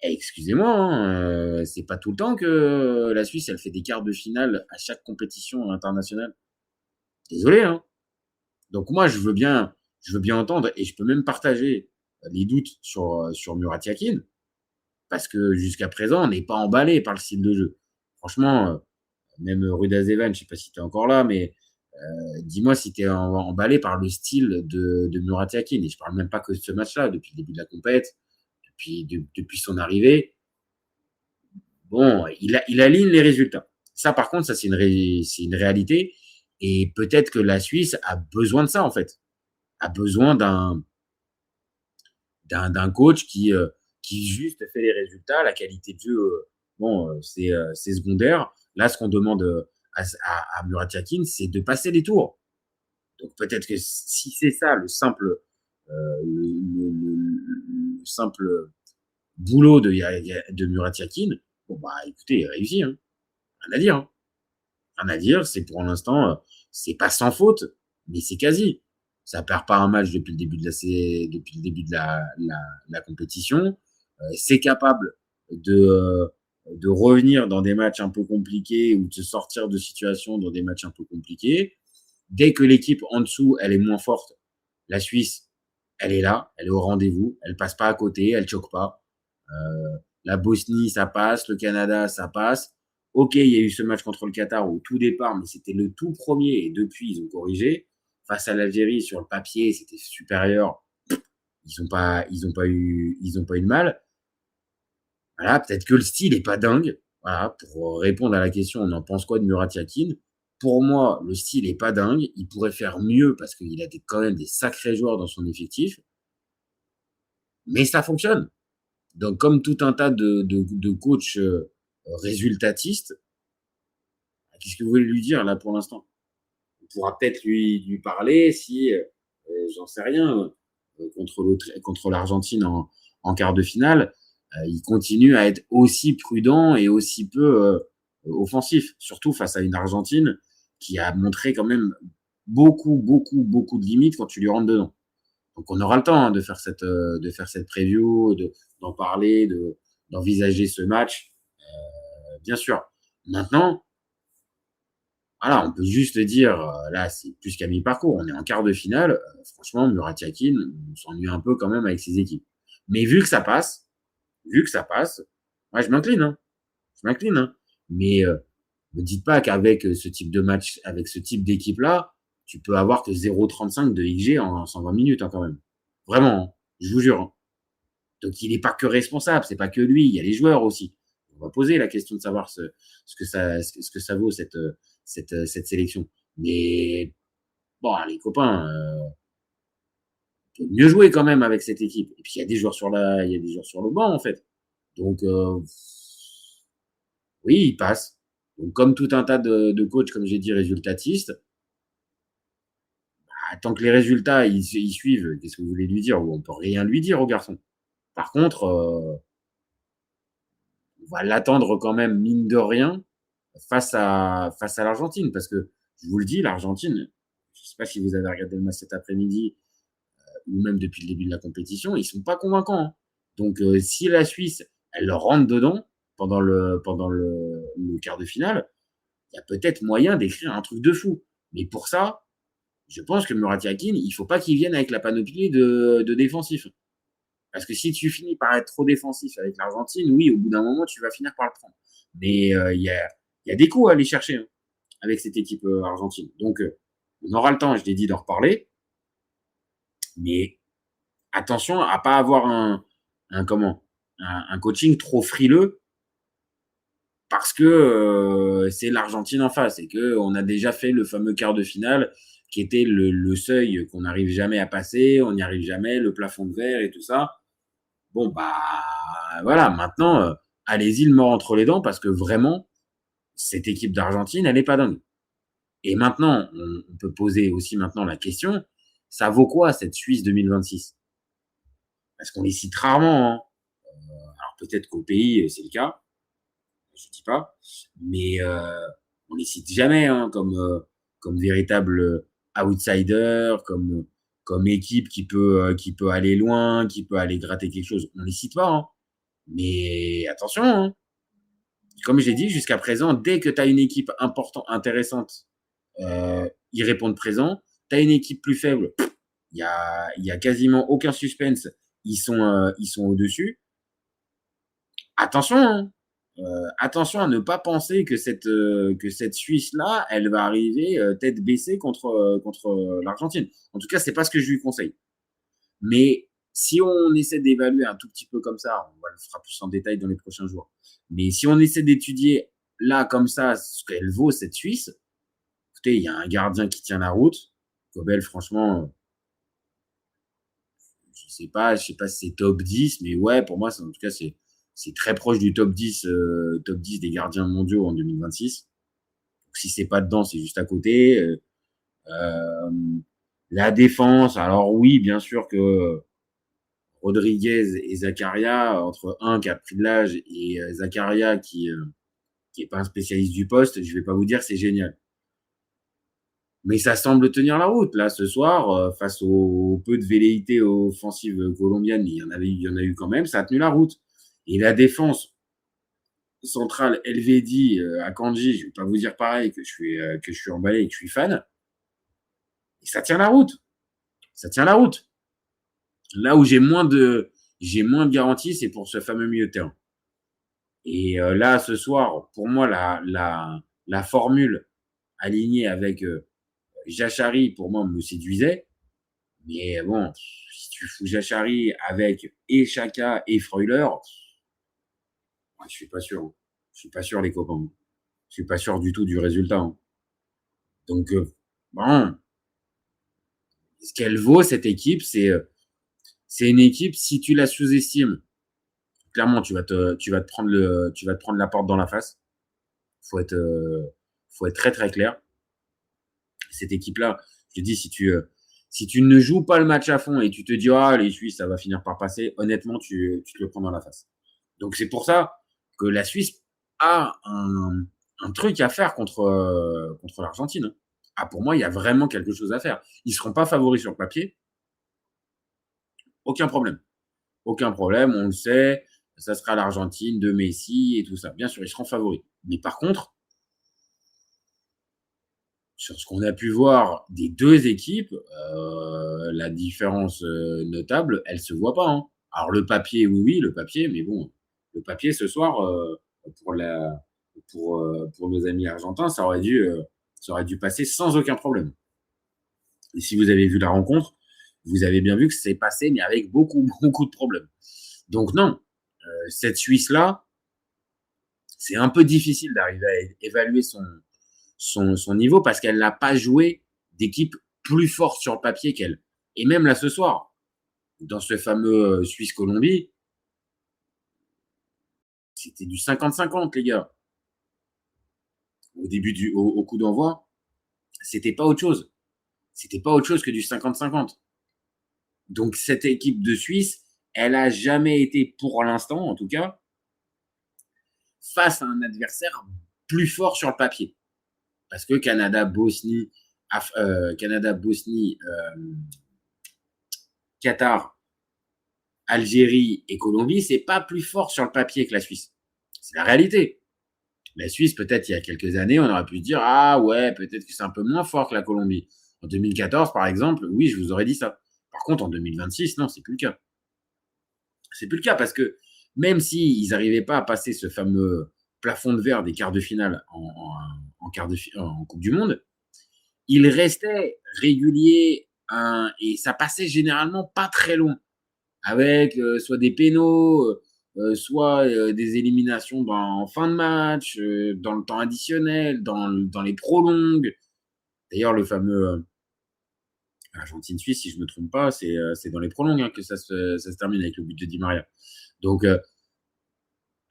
Et excusez-moi, hein, c'est pas tout le temps que la Suisse, elle fait des quarts de finale à chaque compétition internationale. Désolé, hein. Donc moi, je veux bien entendre et je peux même partager les doutes sur Murat Yakin parce que jusqu'à présent, on n'est pas emballé par le style de jeu. Franchement, même Ruda Zevan, je sais pas si tu es encore là, mais dis-moi si tu es emballé par le style de Murat Yakin. Et je parle même pas que de ce match-là, depuis le début de la compète, depuis son arrivée. Bon, il aligne les résultats. Ça, par contre, ça c'est une réalité. Et peut-être que la Suisse a besoin de ça, en fait. A besoin d'un d'un coach qui juste fait les résultats. La qualité de jeu, c'est secondaire. Là, ce qu'on demande à Murat Yakin, c'est de passer les tours. Donc peut-être que si c'est ça le simple boulot de Murat Yakin, bon bah écoutez, il réussit, hein. Rien à dire, hein. Rien à dire, c'est pour l'instant, c'est pas sans faute, mais c'est quasi. Ça perd pas un match depuis le début de la compétition. C'est capable de revenir dans des matchs un peu compliqués ou de se sortir de situations dans des matchs un peu compliqués. Dès que l'équipe en dessous, elle est moins forte, la Suisse, elle est là, elle est au rendez-vous, elle passe pas à côté, elle choque pas. La Bosnie, ça passe, le Canada, ça passe. Ok, il y a eu ce match contre le Qatar au tout départ, mais c'était le tout premier et depuis, ils ont corrigé. Face à l'Algérie, sur le papier, c'était supérieur. Ils ont pas eu de mal. Voilà, peut-être que le style est pas dingue. Voilà, pour répondre à la question, on en pense quoi de Murat Yakin? Pour moi, le style est pas dingue. Il pourrait faire mieux parce qu'il a quand même des sacrés joueurs dans son effectif. Mais ça fonctionne. Donc, comme tout un tas de coachs résultatistes, qu'est-ce que vous voulez lui dire là pour l'instant? On pourra peut-être lui parler si, j'en sais rien, contre l'Argentine en quart de finale, il continue à être aussi prudent et aussi peu offensif, surtout face à une Argentine qui a montré quand même beaucoup de limites quand tu lui rentres dedans. Donc on aura le temps, hein, de faire cette preview, d'en parler, d'envisager ce match, bien sûr. Maintenant, voilà, on peut juste dire, là, c'est plus qu'à mi-parcours. On est en quart de finale. Franchement, Murat Yakin, on s'ennuie un peu quand même avec ses équipes. Mais vu que ça passe, moi, je m'incline, hein. Mais ne dites pas qu'avec ce type de match, avec ce type d'équipe-là, tu peux avoir que 0,35 de XG en 120 minutes, hein, quand même. Vraiment, hein, je vous jure, hein. Donc, il n'est pas que responsable, c'est pas que lui, il y a les joueurs aussi. On va poser la question de savoir ce que ça vaut, cette sélection. Mais bon, les copains, on peut mieux jouer quand même avec cette équipe. Et puis il y a des joueurs sur le banc en fait. Donc oui, il passe. Donc comme tout un tas de coachs, comme j'ai dit, résultatistes, bah, tant que les résultats ils suivent, qu'est-ce que vous voulez lui dire? On peut rien lui dire au garçon. Par contre, on va l'attendre quand même, mine de rien, face à l'Argentine, parce que je vous le dis, l'Argentine, je sais pas si vous avez regardé le match cet après-midi ou même depuis le début de la compétition, ils sont pas convaincants, hein. Donc si la Suisse elle leur rentre dedans pendant le quart de finale, il y a peut-être moyen d'écrire un truc de fou. Mais pour ça, je pense que Murat Yakin, il faut pas qu'il vienne avec la panoplie de défensifs. Parce que si tu finis par être trop défensif avec l'Argentine, oui, au bout d'un moment, tu vas finir par le prendre. Mais il y a des coups à aller chercher, hein, avec cette équipe argentine. Donc, on aura le temps, je l'ai dit, d'en reparler. Mais attention à pas avoir un coaching trop frileux parce que c'est l'Argentine en face et que on a déjà fait le fameux quart de finale qui était le seuil qu'on n'arrive jamais à passer, on n'y arrive jamais, le plafond de verre et tout ça. Bon, bah voilà, maintenant, allez-y le mort entre les dents parce que vraiment, cette équipe d'Argentine, elle n'est pas dingue. Et maintenant, on peut poser aussi maintenant la question, ça vaut quoi cette Suisse 2026? Parce qu'on les cite rarement, hein. Alors peut-être qu'au pays, c'est le cas, je dis pas, mais on les cite jamais, hein, comme véritable outsider, comme équipe qui peut aller loin, qui peut aller gratter quelque chose. On les cite pas, hein. Mais attention, hein. Comme j'ai dit jusqu'à présent, dès que tu as une équipe importante, intéressante, ils répondent présent. Tu as une équipe plus faible, il y a quasiment aucun suspense, ils sont au-dessus. Attention, hein. Attention à ne pas penser que cette Suisse-là, elle va arriver tête baissée contre l'Argentine. En tout cas, c'est pas ce que je lui conseille. Mais si on essaie d'évaluer un tout petit peu comme ça, on le fera plus en détail dans les prochains jours. Mais si on essaie d'étudier là comme ça ce qu'elle vaut cette Suisse, écoutez, il y a un gardien qui tient la route. Kobel, franchement, Je sais pas si c'est top 10, mais ouais, pour moi, en tout cas, c'est très proche du top 10 des gardiens mondiaux en 2026. Donc, si c'est pas dedans, c'est juste à côté. La défense, alors oui, bien sûr que Rodriguez et Zakaria, entre un qui a pris de l'âge et Zakaria qui est pas un spécialiste du poste, je vais pas vous dire c'est génial. Mais ça semble tenir la route. Là, ce soir, face au peu de velléité offensive colombienne, il y en a eu quand même, ça a tenu la route. Et la défense centrale Elvedi à Kanji, je vais pas vous dire pareil que je suis emballé et que je suis fan. Et ça tient la route. Ça tient la route. Là où j'ai moins de garantie, c'est pour ce fameux milieu de terrain. Et là, ce soir, pour moi, la formule alignée avec Jachari, pour moi, me séduisait. Mais bon, si tu fous Jachari avec et Xhaka et Freuler, je suis pas sûr. Je suis pas sûr, les copains. Je suis pas sûr du tout du résultat. Hein. Donc, bon, ce qu'elle vaut, cette équipe, c'est une équipe, si tu la sous-estimes, clairement, tu vas te prendre la porte dans la face. Faut être très, très clair. Cette équipe-là, je te dis, si tu ne joues pas le match à fond et tu te dis, les Suisses, ça va finir par passer, honnêtement, tu te le prends dans la face. Donc, c'est pour ça que la Suisse a un truc à faire contre l'Argentine. Pour moi, il y a vraiment quelque chose à faire. Ils seront pas favoris sur le papier. Aucun problème. Aucun problème, on le sait. Ça sera l'Argentine de Messi et tout ça. Bien sûr, ils seront favoris. Mais par contre, sur ce qu'on a pu voir des deux équipes, la différence notable, elle se voit pas. Hein. Alors le papier, oui, le papier, mais bon, le papier ce soir pour nos amis argentins, ça aurait dû passer sans aucun problème. Et si vous avez vu la rencontre, vous avez bien vu que c'est passé, mais avec beaucoup, beaucoup de problèmes. Donc non, cette Suisse-là, c'est un peu difficile d'arriver à évaluer son niveau parce qu'elle n'a pas joué d'équipe plus forte sur le papier qu'elle. Et même là, ce soir, dans ce fameux Suisse-Colombie, c'était du 50-50, les gars. Au coup d'envoi, c'était pas autre chose. C'était pas autre chose que du 50-50. Donc, cette équipe de Suisse, elle a jamais été, pour l'instant, en tout cas, face à un adversaire plus fort sur le papier. Parce que Canada, Bosnie, Qatar, Algérie et Colombie, c'est pas plus fort sur le papier que la Suisse. C'est la réalité. La Suisse, peut-être il y a quelques années, on aurait pu se dire ouais, peut-être que c'est un peu moins fort que la Colombie. En 2014, par exemple, oui, je vous aurais dit ça. Par contre, en 2026, non, c'est plus le cas. C'est plus le cas parce que même s'ils n'arrivaient pas à passer ce fameux plafond de verre des quarts de finale en Coupe du Monde, ils restaient réguliers et ça passait généralement pas très loin. Avec soit des pénaux, soit des éliminations en fin de match, dans le temps additionnel, dans les prolongues. D'ailleurs, le fameux Argentine-Suisse, si je ne me trompe pas, c'est dans les prolongues que ça se termine avec le but de Di Maria. Donc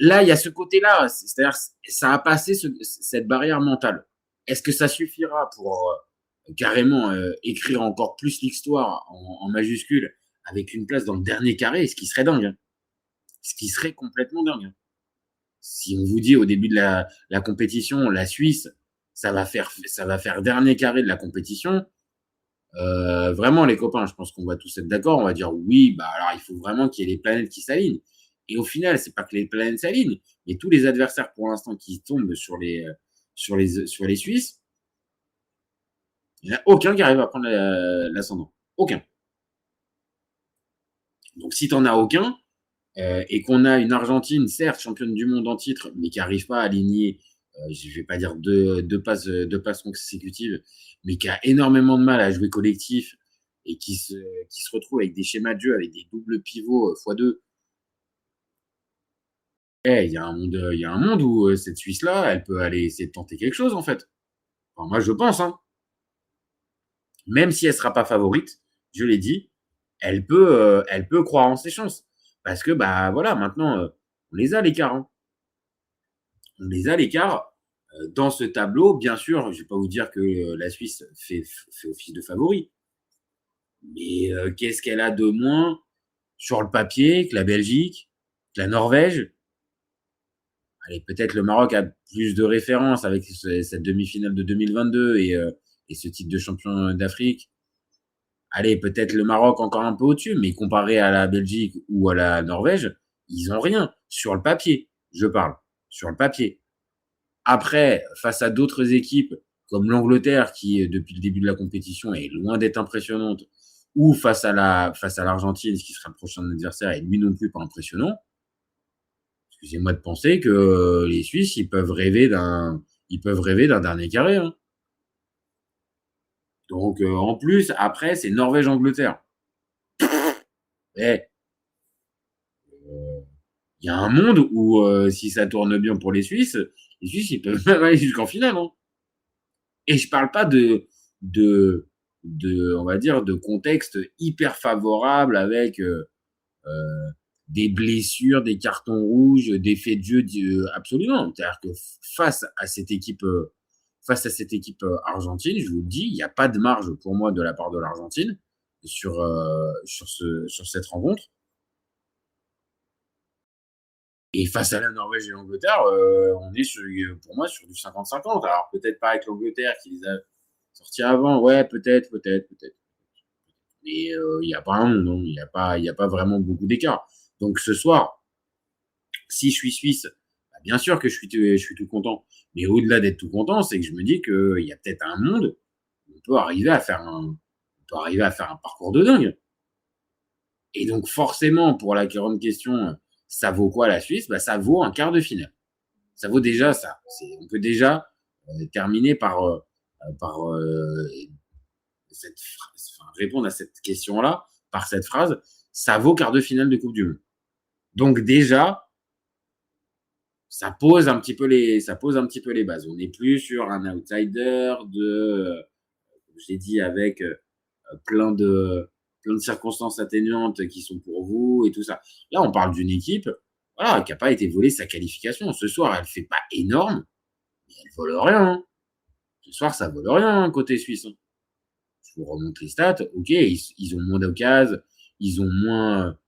là, il y a ce côté-là, c'est-à-dire ça a passé cette barrière mentale. Est-ce que ça suffira pour carrément écrire encore plus l'histoire en majuscule avec une place dans le dernier carré, ce qui serait dingue. Hein. Ce qui serait complètement dingue. Hein. Si on vous dit au début de la compétition, la Suisse, ça va faire dernier carré de la compétition, vraiment les copains, je pense qu'on va tous être d'accord, on va dire oui, alors il faut vraiment qu'il y ait les planètes qui s'alignent. Et au final, c'est pas que les planètes s'alignent, mais tous les adversaires pour l'instant qui tombent sur les Suisses, il n'y en a aucun qui arrive à prendre l'ascendant. Aucun. Donc si tu n'en as aucun, et qu'on a une Argentine, certes championne du monde en titre, mais qui n'arrive pas à aligner, je ne vais pas dire deux passes consécutives, mais qui a énormément de mal à jouer collectif et qui se retrouve avec des schémas de jeu, avec des doubles pivots x2. Il y a un monde où cette Suisse-là, elle peut aller essayer de tenter quelque chose, en fait. Enfin, moi, je pense. Hein. Même si elle ne sera pas favorite, je l'ai dit, elle peut croire en ses chances. Parce que, bah, voilà, maintenant, on les a l'écart, hein. On les a l'écart. Dans ce tableau, bien sûr, je vais pas vous dire que la Suisse fait office de favori. Mais qu'est-ce qu'elle a de moins sur le papier que la Belgique, que la Norvège? Allez, peut-être le Maroc a plus de références avec cette demi-finale de 2022 et ce titre de champion d'Afrique. Allez, peut-être le Maroc encore un peu au-dessus, mais comparé à la Belgique ou à la Norvège, ils ont rien. Sur le papier, je parle. Sur le papier. Après, face à d'autres équipes comme l'Angleterre, qui depuis le début de la compétition est loin d'être impressionnante, ou face à l'Argentine, qui sera le prochain adversaire, et lui non plus pas impressionnant, excusez-moi de penser que les Suisses, ils peuvent rêver d'un dernier carré, hein. Donc, en plus, après, c'est Norvège-Angleterre. Eh, il y a un monde où, si ça tourne bien pour les Suisses, ils peuvent même aller jusqu'en finale, hein. Et je parle pas on va dire, de contexte hyper favorable avec des blessures, des cartons rouges, des faits de jeu, absolument. C'est-à-dire que face à cette équipe argentine, je vous le dis, il n'y a pas de marge pour moi de la part de l'Argentine sur cette rencontre. Et face à la Norvège et l'Angleterre, on est pour moi sur du 50-50. Alors peut-être pas avec l'Angleterre qui les a sortis avant, ouais, peut-être. Mais il n'y a pas un monde, il n'y a pas vraiment beaucoup d'écart. Donc ce soir, si je suis suisse, bah, bien sûr que je suis tout content. Mais au-delà d'être tout content, c'est que je me dis qu'il y a peut-être un monde où on peut arriver à faire un parcours de dingue. Et donc forcément, pour la grande question, ça vaut quoi la Suisse? Bah, ça vaut un quart de finale. Ça vaut déjà ça. On peut déjà terminer par répondre à cette question-là par cette phrase. Ça vaut quart de finale de Coupe du Monde. Donc déjà, ça pose un petit peu les bases. On n'est plus sur un outsider comme je l'ai dit, avec plein de circonstances atténuantes qui sont pour vous et tout ça. Là, on parle d'une équipe, voilà, qui n'a pas été volée sa qualification. Ce soir, elle ne fait pas énorme, mais elle ne vole rien, hein. Ce soir, ça ne vole rien, hein, côté suisse, hein. Je vous remonte les stats. Ok, ils ont moins d'occasions, ils ont moins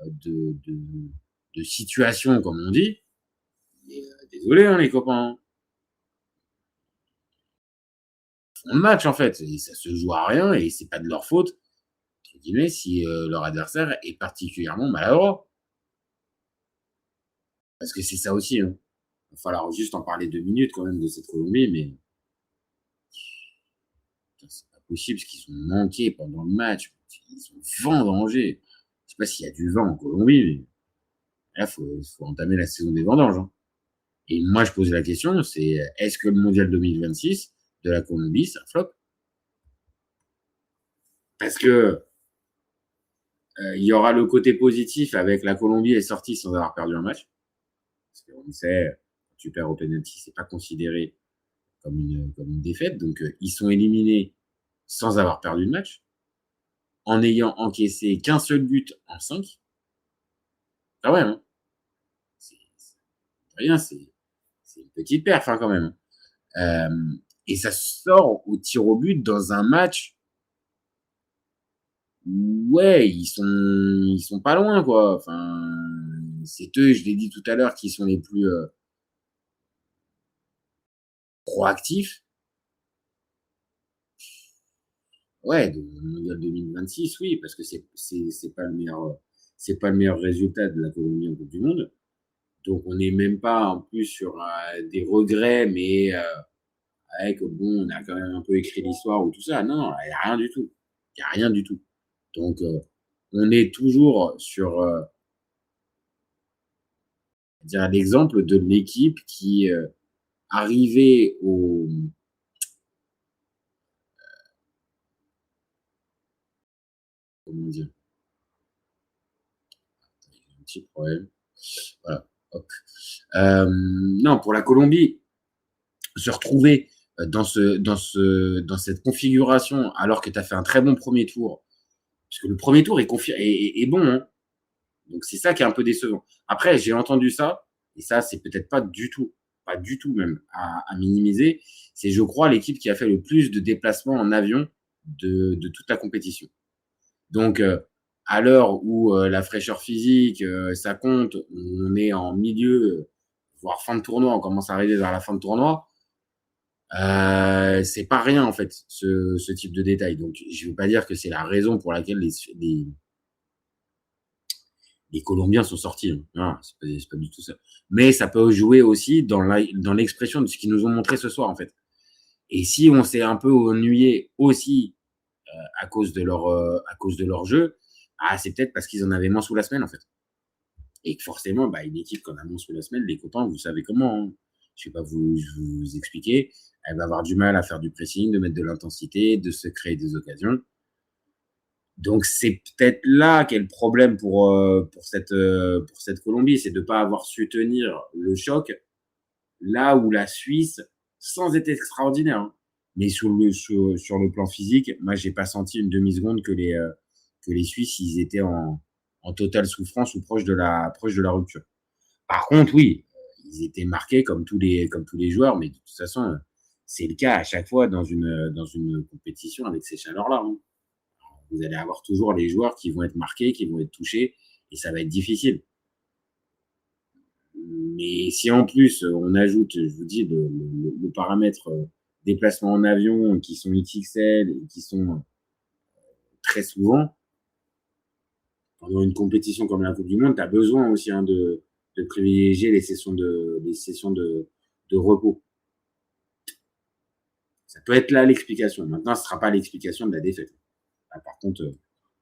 de situations, comme on dit. Mais, désolé, hein, les copains. Ils font le match, en fait. Et ça se joue à rien et c'est pas de leur faute, entre guillemets, si leur adversaire est particulièrement maladroit. Parce que c'est ça aussi, hein. Il va falloir juste en parler 2 minutes quand même de cette Colombie, mais c'est pas possible ce qu'ils ont manqué pendant le match. Ils ont vendangé. Je sais pas s'il y a du vent en Colombie, mais là, faut entamer la saison des vendanges, hein. Et moi, je pose la question, c'est est-ce que le mondial 2026 de la Colombie, c'est un flop? Parce que il y aura le côté positif avec la Colombie est sortie sans avoir perdu un match. Parce qu'on sait, quand tu perds au penalty, c'est pas considéré comme une défaite. Donc, ils sont éliminés sans avoir perdu de match, en ayant encaissé qu'un seul but en 5. Ah ouais, hein. C'est rien, c'est une petite perf, hein, quand même. Et ça sort au tir au but dans un match. Ouais, ils sont pas loin, quoi. Enfin, c'est eux, je l'ai dit tout à l'heure, qui sont les plus proactifs. Ouais, de mondial 2026, oui, parce que c'est pas le meilleur résultat de la Colombie en Coupe du Monde. Donc on n'est même pas en plus sur des regrets, mais avec bon, on a quand même un peu écrit l'histoire ou tout ça. Non, il n'y a rien du tout. Il n'y a rien du tout. Donc on est toujours sur dire l'exemple de l'équipe qui arrivait au comment dire, un petit problème. Voilà. Hop. Non, pour la Colombie, se retrouver dans cette configuration alors que tu as fait un très bon premier tour Parce que le premier tour est bon, hein. Donc, c'est ça qui est un peu décevant. Après, j'ai entendu ça, et ça, c'est peut-être pas du tout même à minimiser. C'est, je crois, l'équipe qui a fait le plus de déplacements en avion de toute la compétition. Donc, à l'heure où la fraîcheur physique, ça compte, on est en milieu, voire fin de tournoi, on commence à arriver vers la fin de tournoi, c'est pas rien, en fait, ce type de détail. Donc, je veux pas dire que c'est la raison pour laquelle les Colombiens sont sortis. Hein. Non, c'est pas du tout ça. Mais ça peut jouer aussi dans l'expression de ce qu'ils nous ont montré ce soir, en fait. Et si on s'est un peu ennuyé aussi à cause de leur jeu, c'est peut-être parce qu'ils en avaient moins sous la semaine, en fait. Et que forcément, une équipe qu'on a moins sous la semaine, les copains, vous savez comment. Hein. Je vais pas vous expliquer. Elle va avoir du mal à faire du pressing, de mettre de l'intensité, de se créer des occasions. Donc, c'est peut-être là qu'est le problème pour cette Colombie, c'est de ne pas avoir su tenir le choc là où la Suisse, sans être extraordinaire, hein, mais sur le plan physique, moi, j'ai pas senti une demi-seconde que les Suisses, ils étaient en totale souffrance ou proche de la rupture. Par contre, oui, ils étaient marqués comme tous les joueurs, mais de toute façon, c'est le cas à chaque fois dans une compétition avec ces chaleurs-là. Hein. Vous allez avoir toujours les joueurs qui vont être marqués, qui vont être touchés, et ça va être difficile. Mais si en plus on ajoute, je vous dis, le paramètre déplacement en avion qui sont XXL et qui sont très souvent, pendant une compétition comme la Coupe du Monde, tu as besoin aussi de privilégier les sessions de repos. Ça peut être là l'explication. Maintenant, ce ne sera pas l'explication de la défaite. Par contre,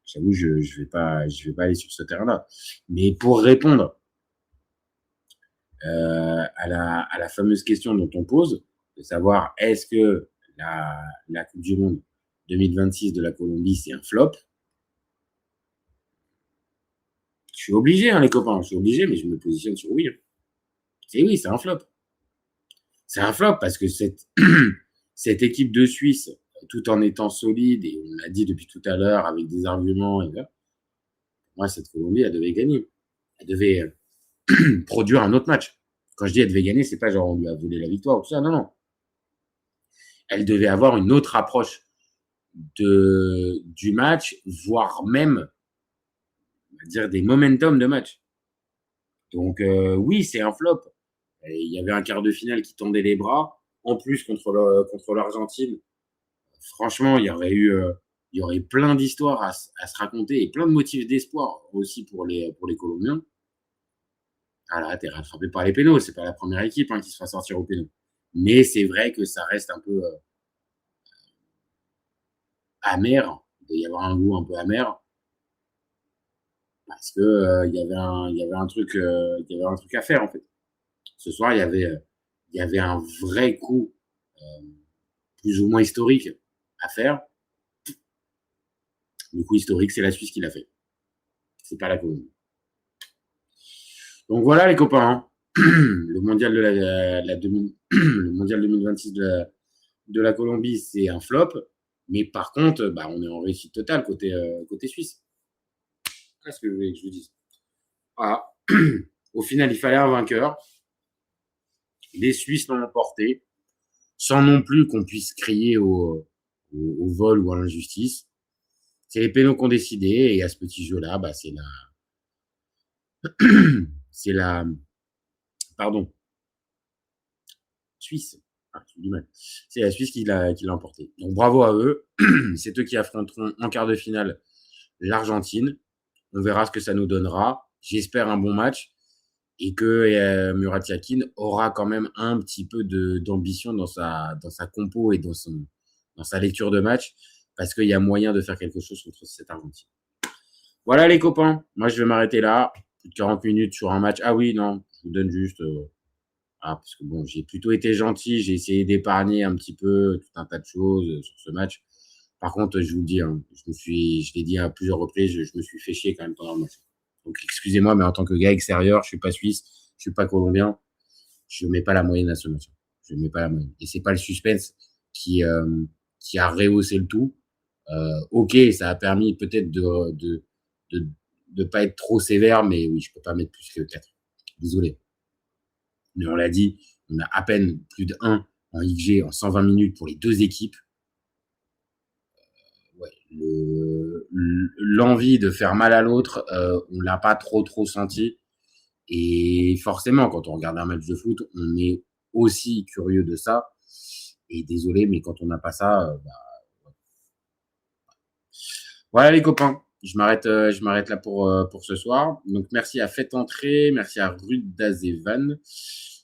j'avoue, je vais pas aller sur ce terrain-là. Mais pour répondre à la fameuse question dont on pose, de savoir est-ce que la Coupe du Monde 2026 de la Colombie, c'est un flop? Je suis obligé, hein, les copains, je suis obligé, mais je me positionne sur oui. C'est oui, c'est un flop. C'est un flop parce que cette équipe de Suisse, tout en étant solide, et on l'a dit depuis tout à l'heure avec des arguments, et là, moi, cette Colombie, elle devait gagner. Elle devait produire un autre match. Quand je dis elle devait gagner, c'est pas genre on lui a volé la victoire ou tout ça, non. Elle devait avoir une autre approche du match, voire même, on va dire, des momentum de match. Donc, oui, c'est un flop. Et il y avait un quart de finale qui tendait les bras. En plus, contre l'Argentine, franchement, il y aurait plein d'histoires à se raconter et plein de motifs d'espoir aussi pour les Colombiens. Là, t'es rattrapé par les pénaux. C'est pas la première équipe qui se fera sortir au pénaux. Mais c'est vrai que ça reste un peu amer. Il doit y avoir un goût un peu amer. Parce que il y avait un truc à faire, en fait. Ce soir, il y avait un vrai coup plus ou moins historique à faire. Le coup historique, c'est la Suisse qui l'a fait. C'est pas la Colombie. Donc voilà, les copains. Hein. Le mondial le mondial 2026 de la Colombie, c'est un flop. Mais par contre, on est en réussite totale côté suisse. Qu'est-ce que vous voulez que je vous dise? Voilà. Au final, il fallait un vainqueur. Les Suisses l'ont emporté, sans non plus qu'on puisse crier au vol ou à l'injustice. C'est les pénaux qui ont décidé, et à ce petit jeu-là, c'est la Suisse. J'ai du mal. C'est la Suisse qui l'a emporté. Donc bravo à eux. C'est eux qui affronteront en quart de finale l'Argentine. On verra ce que ça nous donnera. J'espère un bon match et que Murat Yakin aura quand même un petit peu d'ambition dans sa compo et dans sa lecture de match, parce qu'il y a moyen de faire quelque chose contre cette Argentine. Voilà, les copains. Moi, je vais m'arrêter là. Plus de 40 minutes sur un match. Ah oui, non, je vous donne juste... parce que bon, j'ai plutôt été gentil. J'ai essayé d'épargner un petit peu tout un tas de choses sur ce match. Par contre, je vous le dis, hein, je l'ai dit à plusieurs reprises, je me suis fait chier quand même pendant le match. Donc, excusez-moi, mais en tant que gars extérieur, je suis pas suisse, je suis pas colombien, je mets pas la moyenne à ce match. Je mets pas la moyenne. Et c'est pas le suspense qui a rehaussé le tout. Ok, ça a permis peut-être de pas être trop sévère, mais oui, je peux pas mettre plus que 4. Désolé. Mais on l'a dit, on a à peine plus de 1 en XG en 120 minutes pour les deux équipes. Ouais, l'envie de faire mal à l'autre, on l'a pas trop senti. Et forcément, quand on regarde un match de foot, on est aussi curieux de ça. Et désolé, mais quand on n'a pas ça, voilà les copains. Je m'arrête là pour ce soir. Donc merci à Faites Entrer, merci à Rude Dazevan.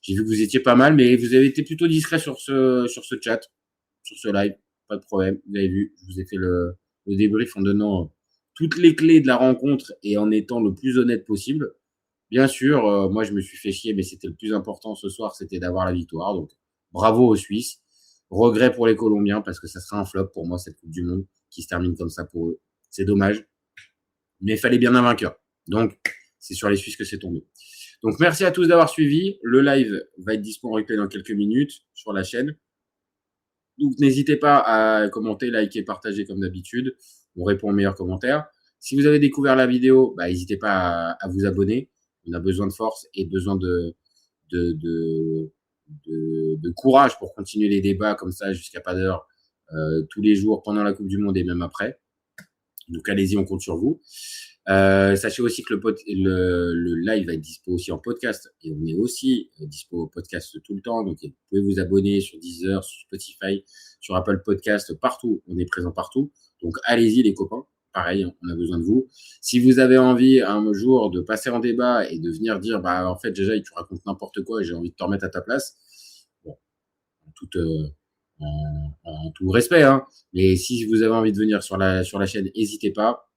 J'ai vu que vous étiez pas mal, mais vous avez été plutôt discret sur ce chat, sur ce live. Pas de problème. Vous avez vu, je vous ai fait le débrief en donnant toutes les clés de la rencontre et en étant le plus honnête possible. Bien sûr, moi je me suis fait chier, mais c'était le plus important ce soir, c'était d'avoir la victoire. Donc bravo aux Suisses. Regret pour les Colombiens parce que ça sera un flop pour moi cette Coupe du Monde qui se termine comme ça pour eux. C'est dommage. Mais il fallait bien un vainqueur. Donc c'est sur les Suisses que c'est tombé. Donc merci à tous d'avoir suivi. Le live va être dispo en replay dans quelques minutes sur la chaîne. Donc n'hésitez pas à commenter, liker, partager comme d'habitude. On répond aux meilleurs commentaires. Si vous avez découvert la vidéo, n'hésitez pas à vous abonner. On a besoin de force et besoin de courage pour continuer les débats comme ça jusqu'à pas d'heure tous les jours pendant la Coupe du Monde et même après. Donc allez-y, on compte sur vous. Sachez aussi que le live va être dispo aussi en podcast et on est aussi dispo au podcast tout le temps. Donc vous pouvez vous abonner sur Deezer, sur Spotify, sur Apple Podcast, partout. On est présent partout. Donc allez-y les copains. Pareil, on a besoin de vous. Si vous avez envie un jour de passer en débat et de venir dire, en fait, déjà, tu racontes n'importe quoi et j'ai envie de te remettre à ta place. Bon, en tout respect, hein. Mais si vous avez envie de venir sur la chaîne, n'hésitez pas.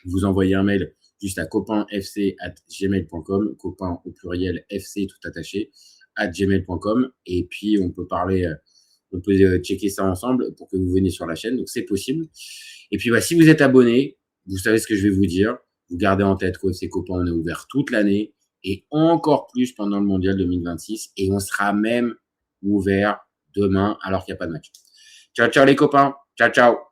Vous envoyez un mail juste à copainfc@gmail.com, copain au pluriel fc tout attaché @gmail.com et puis on peut parler. On peut checker ça ensemble pour que vous veniez sur la chaîne. Donc, c'est possible. Et puis, si vous êtes abonné, vous savez ce que je vais vous dire. Vous gardez en tête qu'OFC Copain, on est ouvert toute l'année et encore plus pendant le Mondial 2026. Et on sera même ouvert demain alors qu'il n'y a pas de match. Ciao, ciao les copains. Ciao, ciao.